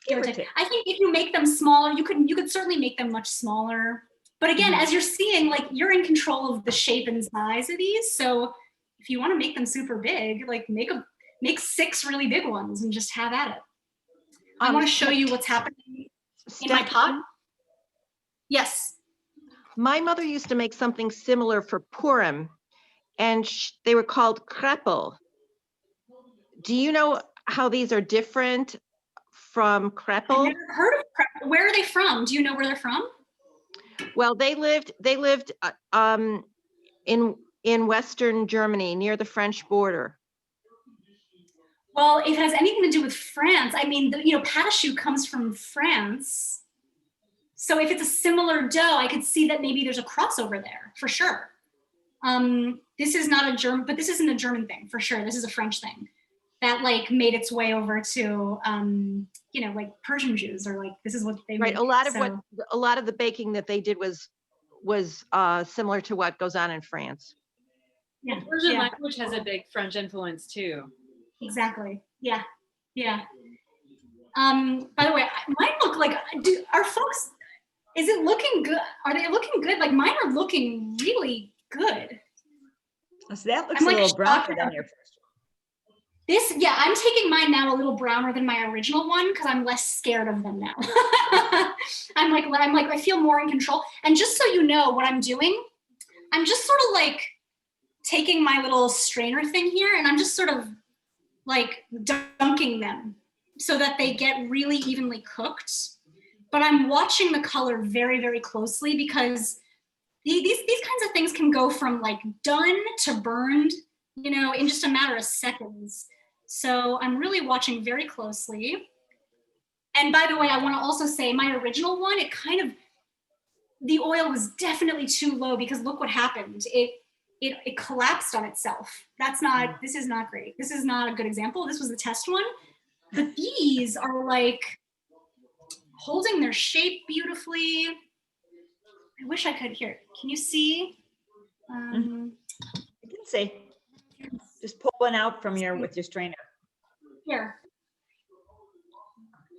Speaker 1: Give or take. I think if you make them smaller, you could certainly make them much smaller. But again, as you're seeing, like you're in control of the shape and size of these. So if you want to make them super big, like make 6 really big ones and just have at it. I want to show you what's happening in my pot. Yes.
Speaker 5: My mother used to make something similar for Purim, and they were called kreppel. Do you know how these are different from
Speaker 1: I've
Speaker 5: kreppel?
Speaker 1: never heard of Kreppel. Where are they from? Do you know where they're from?
Speaker 5: Well, they lived in Western Germany near the French border.
Speaker 1: Well, if it has anything to do with France, I mean, pâte à choux comes from France. So if it's a similar dough, I could see that maybe there's a crossover there for sure. This is not a German, but this isn't a German thing for sure. This is a French thing that like made its way over to, like Persian Jews, or like, this is what they
Speaker 5: Right.
Speaker 1: make.
Speaker 5: A lot of the baking that they did was similar to what goes on in France.
Speaker 1: Yeah,
Speaker 4: The Persian
Speaker 1: yeah,
Speaker 4: language has a big French influence too.
Speaker 1: exactly. Yeah, yeah. By the way, mine look like, are folks, is it looking good? Are they looking good? Like mine are looking really good.
Speaker 2: So that looks
Speaker 1: I'm
Speaker 2: a
Speaker 1: like
Speaker 2: little browner
Speaker 1: shocked
Speaker 2: than your first
Speaker 1: Yeah, I'm taking mine now a little browner than my original one because I'm less scared of them now. I'm like, I feel more in control. And just so you know what I'm doing, I'm just sort of like taking my little strainer thing here and I'm just sort of like dunking them so that they get really evenly cooked. But I'm watching the color very, very closely because these kinds of things can go from like done to burned, in just a matter of seconds. So I'm really watching very closely. And by the way, I want to also say my original one, the oil was definitely too low because look what happened. It collapsed on itself. This is not great. This is not a good example. This was the test one. But these are like holding their shape beautifully. I wish I could hear. Can you see?
Speaker 2: I can see. Just pull one out from with your strainer.
Speaker 1: Here.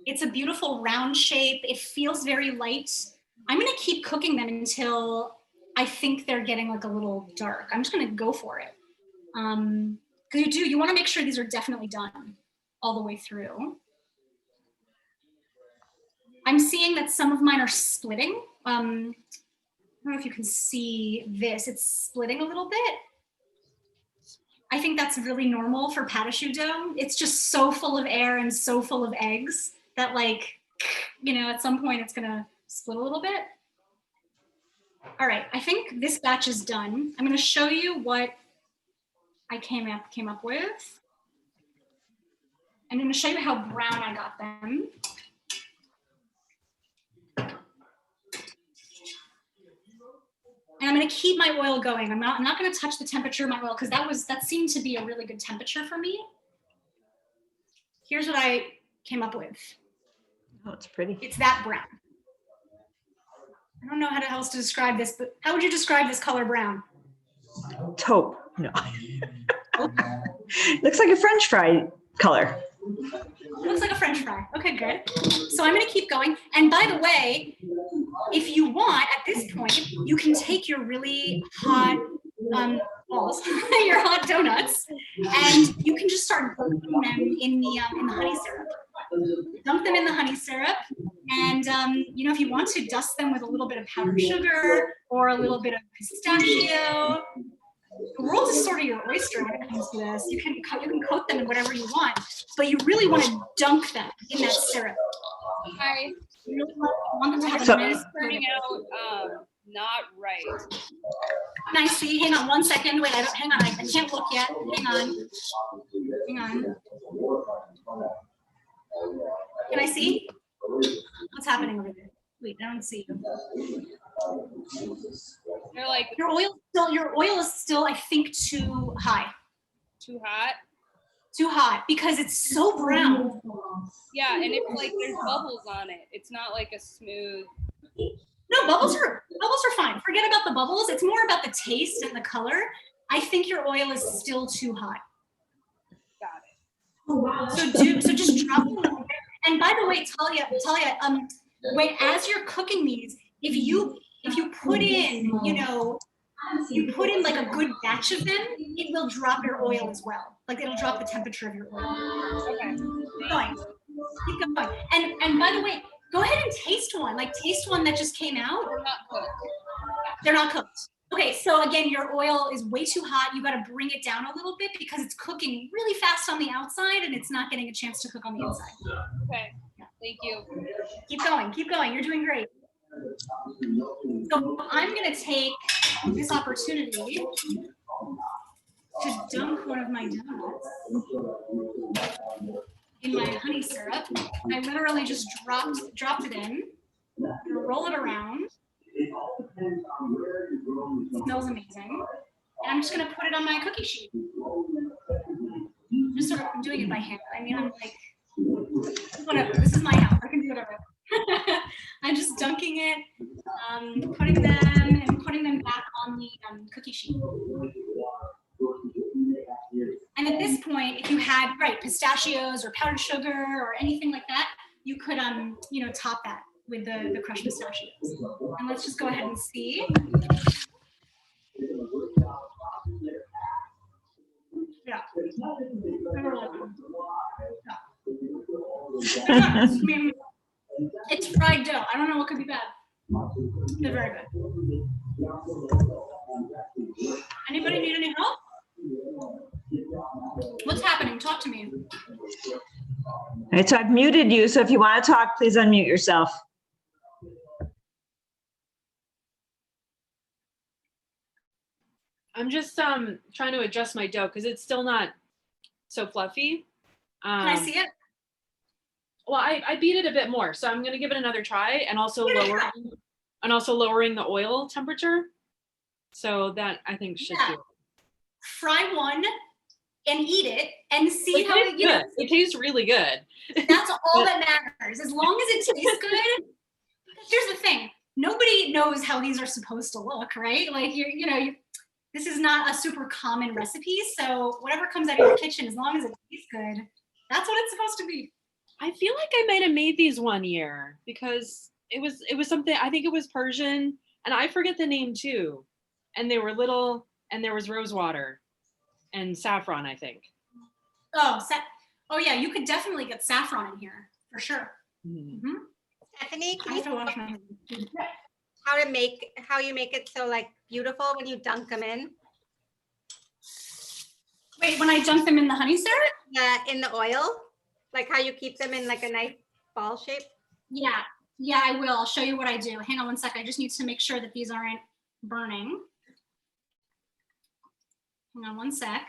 Speaker 1: It's a beautiful round shape. It feels very light. I'm gonna keep cooking them until I think they're getting like a little dark. I'm just gonna go for it. Because you wanna make sure these are definitely done all the way through. I'm seeing that some of mine are splitting. I don't know if you can see this. It's splitting a little bit. I think that's really normal for pâte à choux dough. It's just so full of air and so full of eggs that like, at some point it's gonna split a little bit. All right, I think this batch is done. I'm gonna show you what I came up with. I'm gonna show you how brown I got them. And I'm gonna keep my oil going. I'm not gonna touch the temperature of my oil because that seemed to be a really good temperature for me. Here's what I came up with.
Speaker 2: Oh, it's pretty.
Speaker 1: It's that brown. I don't know how else to describe this, but how would you describe this color brown?
Speaker 2: Taupe. No. Looks like a French fry color.
Speaker 1: Looks like a French fry. Okay, good. So I'm gonna keep going. And by the way, if you want, at this point, you can take your really hot balls, your hot donuts, and you can just start dunking them in the honey syrup. Dunk them in the honey syrup, and you know, if you want to, dust them with a little bit of powdered sugar or a little bit of pistachio. The world is sort of your oyster when it comes to this. You can coat them in whatever you want, but you really want to dunk them in that syrup.
Speaker 6: Hi.
Speaker 1: You really want them to have
Speaker 2: So-
Speaker 1: a nice
Speaker 6: Turning out not right.
Speaker 1: Can I see? Hang on 1 second. Wait, hang on. I can't look yet. Hang on. Hang on. Can I see? What's happening over there? Wait, I don't see you.
Speaker 6: They're like
Speaker 1: Your oil is still, I think, too high.
Speaker 6: too hot.
Speaker 1: Too hot because it's so brown.
Speaker 6: Yeah, and it's like there's bubbles on it. It's not like a smooth.
Speaker 1: No, bubbles are fine. Forget about the bubbles. It's more about the taste and the color. I think your oil is still too hot.
Speaker 6: Got it.
Speaker 1: So just drop a little bit. And by the way, Talia, wait, as you're cooking these, if you put in, you put in like a good batch of them, it will drop your oil as well. Like it'll drop the temperature of your oil.
Speaker 6: Okay.
Speaker 1: Keep going. Keep going. And by the way, go ahead and taste one. Like taste one that just came out.
Speaker 6: They're not cooked.
Speaker 1: They're not cooked. Okay, so again, your oil is way too hot. You got to bring it down a little bit because it's cooking really fast on the outside and it's not getting a chance to cook on the inside.
Speaker 6: Okay. Thank you.
Speaker 1: Keep going, keep going. You're doing great. So I'm going to take this opportunity to dunk one of my donuts in my honey syrup. I literally just dropped it in, roll it around. It smells amazing. And I'm just gonna put it on my cookie sheet. I'm just sort of doing it by hand. I mean, I'm like, whatever, this is my house, I can do whatever. I'm just dunking it, putting them back on the cookie sheet. And at this point, if you had, pistachios or powdered sugar or anything like that, you could, top that with the crushed pistachios. And let's just go ahead and see. Yeah. I mean, it's fried dough. I don't know what could be bad. They're very good. Anybody need any help? What's happening? Talk to me.
Speaker 2: All right, so I've muted you, so if you want to talk, please unmute yourself.
Speaker 4: I'm just trying to adjust my dough because it's still not so fluffy.
Speaker 1: Can I see it?
Speaker 4: Well, I beat it a bit more, so I'm gonna give it another try, and also lowering the oil temperature. So that I think should do it.
Speaker 1: Fry one and eat it and see
Speaker 4: It
Speaker 1: how
Speaker 4: tastes good. It tastes really good.
Speaker 1: That's all that matters. As long as it tastes good. Here's the thing. Nobody knows how these are supposed to look, right? Like this is not a super common recipe. So whatever comes out of your kitchen, as long as it tastes good, that's what it's supposed to be.
Speaker 4: I feel like I might have made these one year because it was something, I think it was Persian, and I forget the name too. And they were little, and there was rose water and saffron, I think.
Speaker 1: Oh yeah, you could definitely get saffron in here for sure. Mm-hmm.
Speaker 7: Stephanie,
Speaker 1: I
Speaker 7: can
Speaker 1: have
Speaker 7: you
Speaker 1: to wash my hands.
Speaker 7: how you make it so like beautiful when you dunk them in?
Speaker 1: Wait, when I dunk them in the honey syrup?
Speaker 7: In the oil, like how you keep them in like a nice ball shape?
Speaker 1: Yeah, I will. I'll show you what I do. Hang on one sec. I just need to make sure that these aren't burning. Hang on one sec.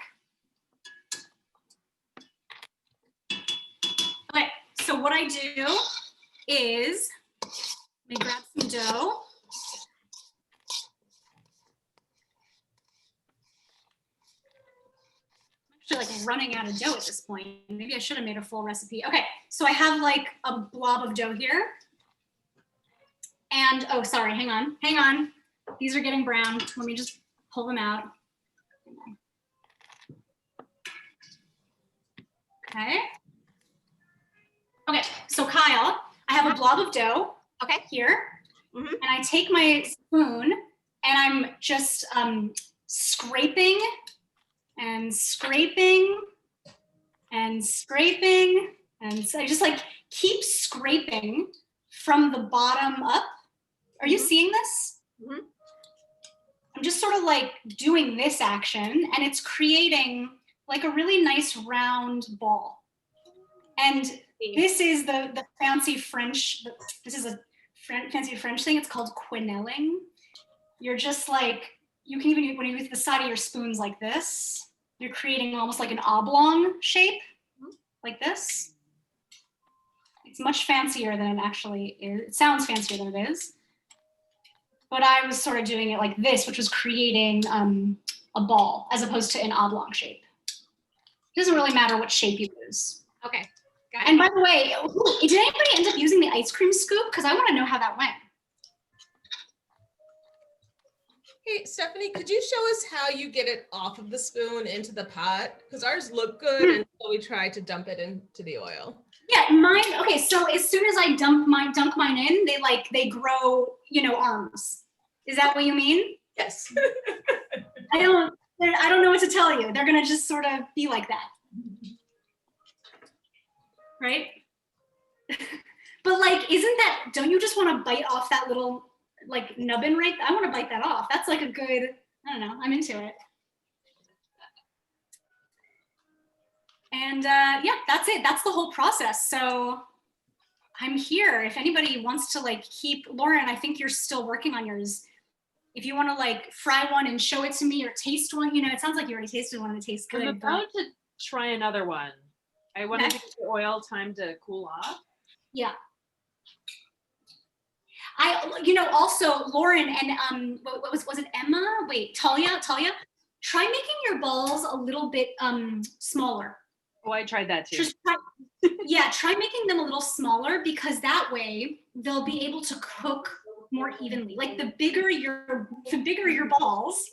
Speaker 1: Okay, so what I do is let me grab some dough. Actually, like running out of dough at this point. Maybe I should have made a full recipe. Okay, so I have like a blob of dough here. And, oh, sorry, hang on. These are getting brown. Let me just pull them out. Okay. Okay, so Kyle, I have a blob of dough, okay, here. And I take my spoon and I'm just scraping and scraping and scraping. And so I just like keep scraping from the bottom up. Are you seeing this? I'm just sort of like doing this action and it's creating like a really nice round ball. And this is the fancy French, this is a fancy French thing. It's called quenelling. You're just like, you can even, when you use the side of your spoons like this, you're creating almost like an oblong shape, like this. It's much fancier than it actually is. It sounds fancier than it is. But I was sort of doing it like this, which was creating a ball as opposed to an oblong shape. It doesn't really matter what shape you use.
Speaker 7: Okay.
Speaker 1: And by the way, did anybody end up using the ice cream scoop? Because I want to know how that went.
Speaker 8: Hey, Stephanie, could you show us how you get it off of the spoon into the pot? Because ours look good until we try to dump it into the oil.
Speaker 1: Yeah, mine, okay, so as soon as I dunk mine in, they grow, arms. Is that what you mean?
Speaker 8: Yes.
Speaker 1: I don't know what to tell you. They're gonna just sort of be like that. Right? But don't you just want to bite off that little nubbin right? I want to bite that off. That's like a good, I don't know, I'm into it. And yeah, that's it. That's the whole process. So I'm here. If anybody wants to keep, Lauren, I think you're still working on yours. If you want to fry one and show it to me or taste one, it sounds like you already tasted one and it tastes good.
Speaker 4: I'm about to try another one. I wanted to give the oil time to cool off.
Speaker 1: Yeah. Also Lauren and what was it Emma? Wait, Talia, try making your balls a little bit smaller.
Speaker 4: Oh, I tried that too.
Speaker 1: Try making them a little smaller because that way they'll be able to cook more evenly. Like the bigger your balls,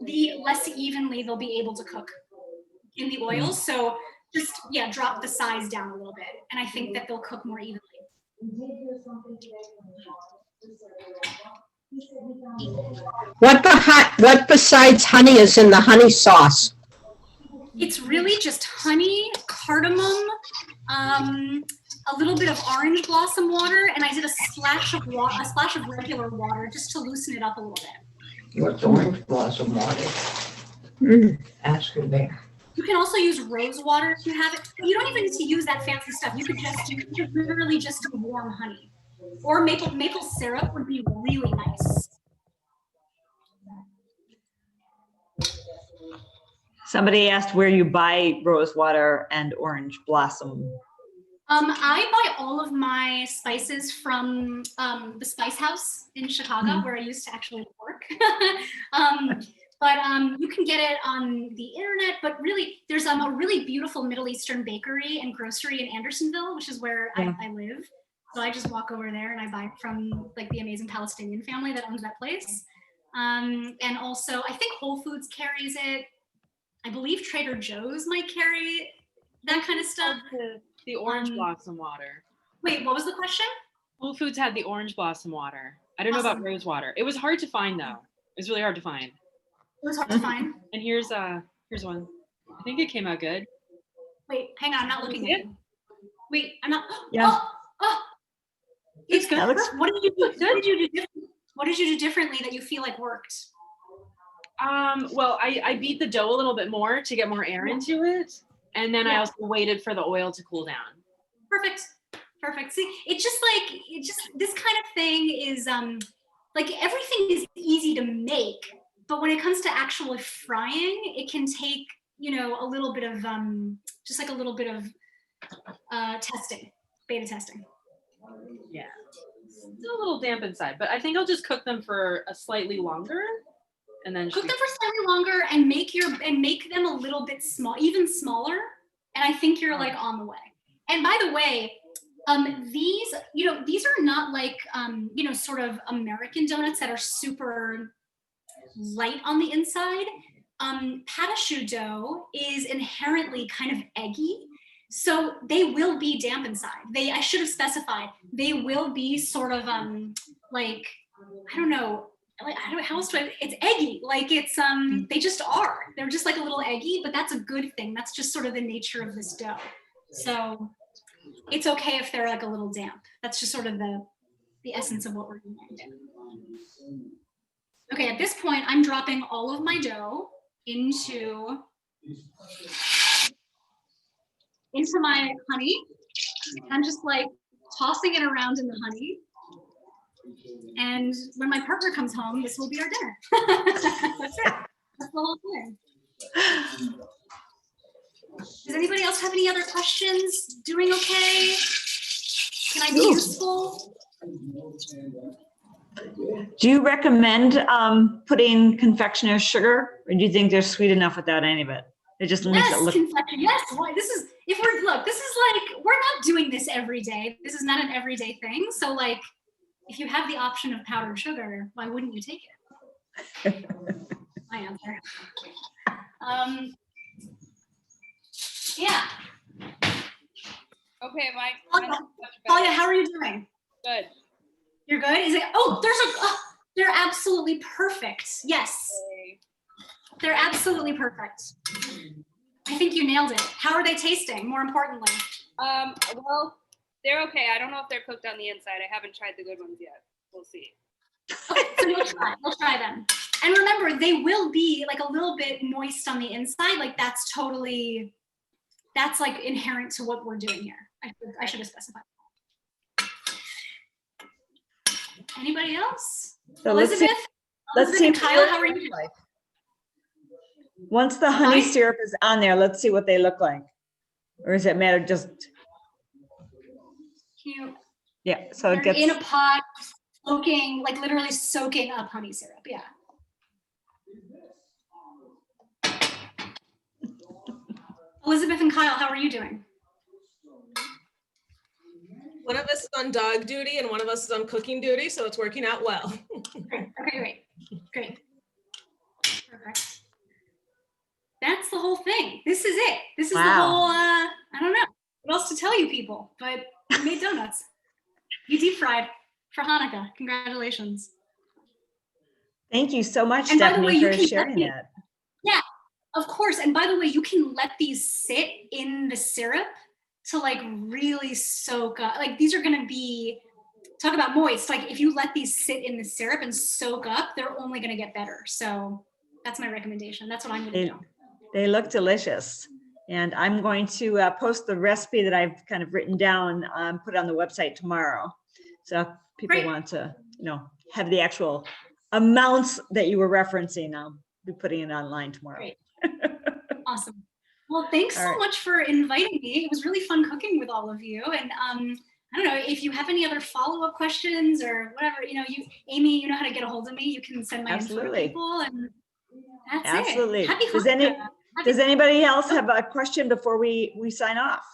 Speaker 1: the less evenly they'll be able to cook in the oil. So just drop the size down a little bit, and I think that they'll cook more evenly.
Speaker 9: What besides honey is in the honey sauce?
Speaker 1: It's really just honey, cardamom, a little bit of orange blossom water, and I did a splash of regular water just to loosen it up a little bit.
Speaker 9: What's orange blossom water? Ask her there.
Speaker 1: You can also use rose water if you have it. You don't even need to use that fancy stuff. You could literally just do warm honey, or maple syrup would be really nice.
Speaker 2: Somebody asked where you buy rose water and orange blossom.
Speaker 1: I buy all of my spices from the Spice House in Chicago, where I used to actually work. But you can get it on the internet. But really, there's a really beautiful Middle Eastern bakery and grocery in Andersonville, which is where I live. So I just walk over there and I buy from the amazing Palestinian family that owns that place. And also, I think Whole Foods carries it. I believe Trader Joe's might carry that kind of stuff.
Speaker 4: The orange blossom water.
Speaker 1: Wait, what was the question?
Speaker 4: Whole Foods had the orange blossom water. I don't know about rose water. It was hard to find though. It was really hard to find.
Speaker 1: It was hard to find.
Speaker 4: And here's one. I think it came out good.
Speaker 1: Wait, hang on, I'm not looking at it. Wait, I'm not.
Speaker 2: Yeah.
Speaker 1: Oh, it's good. What did you do? What did you do differently that you feel like worked?
Speaker 4: Well, I beat the dough a little bit more to get more air into it. And then I also waited for the oil to cool down.
Speaker 1: Perfect. See, it's just this kind of thing is everything is easy to make, but when it comes to actually frying, it can take, a little bit of just a little bit of beta testing.
Speaker 4: Yeah. Still a little damp inside, but I think I'll just cook them for a slightly longer. And then
Speaker 1: Cook them for slightly longer and make them a little bit small, even smaller. And I think you're like on the way. And by the way, these are not like, sort of American donuts that are super light on the inside. Pâte à choux dough is inherently kind of eggy. So they will be damp inside. I should have specified, they will be sort of like, I don't know, how else it's eggy. Like it's, they just are. They're just like a little eggy, but that's a good thing. That's just sort of the nature of this dough. So it's okay if they're like a little damp. That's just sort of the essence of what we're doing. Okay, at this point, I'm dropping all of my dough into my honey. I'm just like tossing it around in the honey. And when my partner comes home, this will be our dinner. That's it. That's the whole thing. Does anybody else have any other questions? Doing okay? Can I be useful?
Speaker 2: Do you recommend putting confectioner's sugar, or do you think they're sweet enough without any of it? It just makes it look.
Speaker 1: Yes. Why? This is like, we're not doing this every day. This is not an everyday thing. So like, if you have the option of powdered sugar, why wouldn't you take it? My answer. Yeah.
Speaker 6: Okay, Mike.
Speaker 1: Talia, how are you doing?
Speaker 6: Good.
Speaker 1: You're good? Is it? Oh, they're absolutely perfect. Yes.
Speaker 6: Okay.
Speaker 1: They're absolutely perfect. I think you nailed it. How are they tasting, more importantly?
Speaker 6: Well, they're okay. I don't know if they're cooked on the inside. I haven't tried the good ones yet. We'll see.
Speaker 1: Okay, so we'll try them. And remember, they will be like a little bit moist on the inside. Like that's like inherent to what we're doing here. I should have specified. Anybody else?
Speaker 2: So
Speaker 1: Elizabeth
Speaker 2: let's see
Speaker 1: and Kyle, how are you doing?
Speaker 2: Once the honey syrup is on there, let's see what they look like. Or does it matter just? Yeah, so it gets
Speaker 1: in a pot, soaking, like literally soaking up honey syrup. Yeah. Elizabeth and Kyle, how are you doing?
Speaker 8: One of us is on dog duty and one of us is on cooking duty, so it's working out well.
Speaker 1: Okay, great. Perfect. That's the whole thing. This is it. This is the whole, I don't know what else to tell you people, but you made donuts. You deep fried for Hanukkah. Congratulations.
Speaker 2: Thank you so much,
Speaker 1: And by the
Speaker 2: Stephanie,
Speaker 1: way,
Speaker 2: for sharing that.
Speaker 1: Yeah, of course. And by the way, you can let these sit in the syrup to like really soak up. Like these are gonna be, talk about moist. Like if you let these sit in the syrup and soak up, they're only gonna get better. So that's my recommendation. That's what I'm gonna do.
Speaker 2: They look delicious. And I'm going to post the recipe that I've kind of written down, put it on the website tomorrow. So if people want to, have the actual amounts that you were referencing, I'll be putting it online tomorrow.
Speaker 1: Great. Awesome. Well, thanks so much for inviting me. It was really fun cooking with all of you. And I don't know if you have any other follow-up questions or whatever, Amy, you know how to get a hold of me. You can send my info to people, and that's it. Happy Hanukkah.
Speaker 2: Does anybody else have a question before we sign off?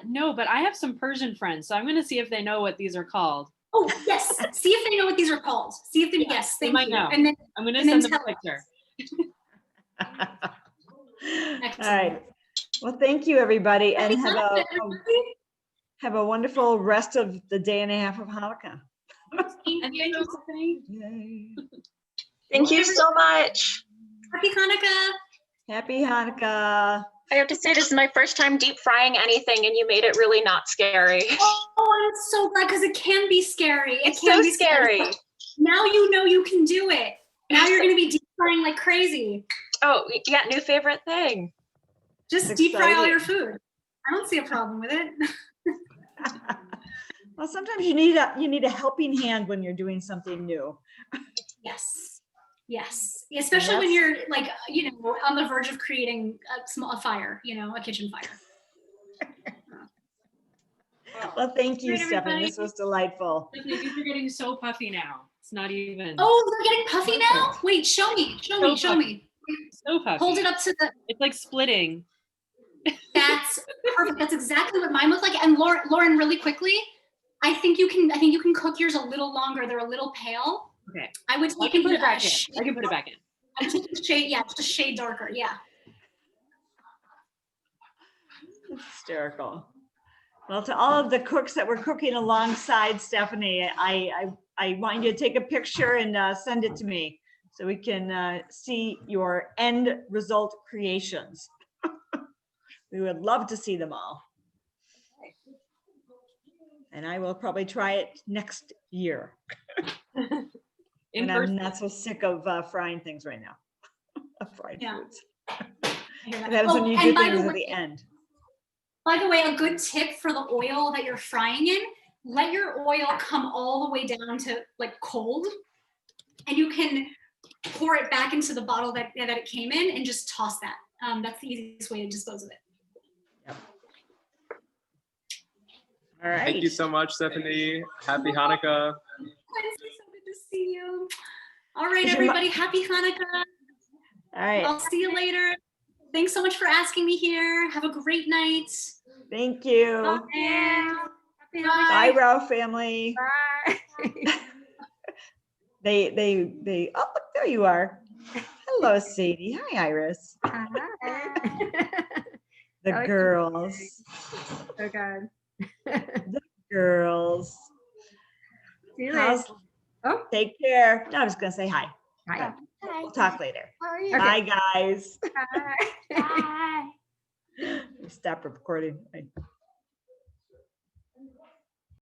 Speaker 4: No, but I have some Persian friends, so I'm going to see if they know what these are called.
Speaker 1: Oh, yes. See if they know what these are called. See if they, yes, thank you.
Speaker 4: Know.
Speaker 1: And then
Speaker 4: I'm going to send them a picture.
Speaker 2: All right. Well, thank you, everybody, and have a wonderful rest of the day and a half of Hanukkah.
Speaker 10: Thank you so much.
Speaker 1: Happy Hanukkah.
Speaker 2: Happy Hanukkah.
Speaker 10: I have to say, this is my first time deep frying anything, and you made it really not scary.
Speaker 1: Oh, I'm so glad, because it can be scary.
Speaker 10: It's so scary.
Speaker 1: Now you know you can do it. Now you're going to be deep frying like crazy.
Speaker 10: Oh, yeah, new favorite thing.
Speaker 1: Just deep fry all your food. I don't see a problem with it.
Speaker 2: Well, sometimes you need a helping hand when you're doing something new.
Speaker 1: Yes, especially when you're like, on the verge of creating a fire, a kitchen fire.
Speaker 2: Well, thank you, Stephanie. This was delightful.
Speaker 4: These are getting so puffy now. It's not even.
Speaker 1: Oh, they're getting puffy now? Wait, show me.
Speaker 4: So puffy.
Speaker 1: Hold it up to the,
Speaker 4: It's like splitting.
Speaker 1: that's perfect. That's exactly what mine looked like. And Lauren, really quickly, I think you can cook yours a little longer. They're a little pale.
Speaker 4: Okay.
Speaker 1: I would
Speaker 4: I can put it back in. I can put it back in.
Speaker 1: Just a shade darker. Yeah.
Speaker 2: Hysterical. Well, to all of the cooks that were cooking alongside Stephanie, I want you to take a picture and send it to me so we can see your end result creations. We would love to see them all. And I will probably try it next year. And I'm not so sick of frying things right now. Fried foods. That is when you do things at the end.
Speaker 1: By the way, a good tip for the oil that you're frying in, let your oil come all the way down to like cold, and you can pour it back into the bottle that it came in and just toss that. That's the easiest way to dispose of it.
Speaker 2: Yep. All right.
Speaker 11: Thank you so much, Stephanie. Happy Hanukkah.
Speaker 1: It's so good to see you. All right, everybody, happy Hanukkah.
Speaker 2: All right.
Speaker 1: I'll see you later. Thanks so much for asking me here. Have a great night.
Speaker 2: Thank you.
Speaker 1: Okay.
Speaker 2: Bye, Rao family.
Speaker 7: Bye.
Speaker 2: They, oh, look, there you are. Hello, Sadie. Hi, Iris.
Speaker 7: Hi.
Speaker 2: The girls.
Speaker 7: So good.
Speaker 2: The girls.
Speaker 7: See you later. Oh.
Speaker 2: Take care. No, I was going to say hi.
Speaker 7: Hi.
Speaker 2: We'll talk later.
Speaker 7: How are you?
Speaker 2: Bye, guys.
Speaker 7: Bye.
Speaker 2: Stop recording.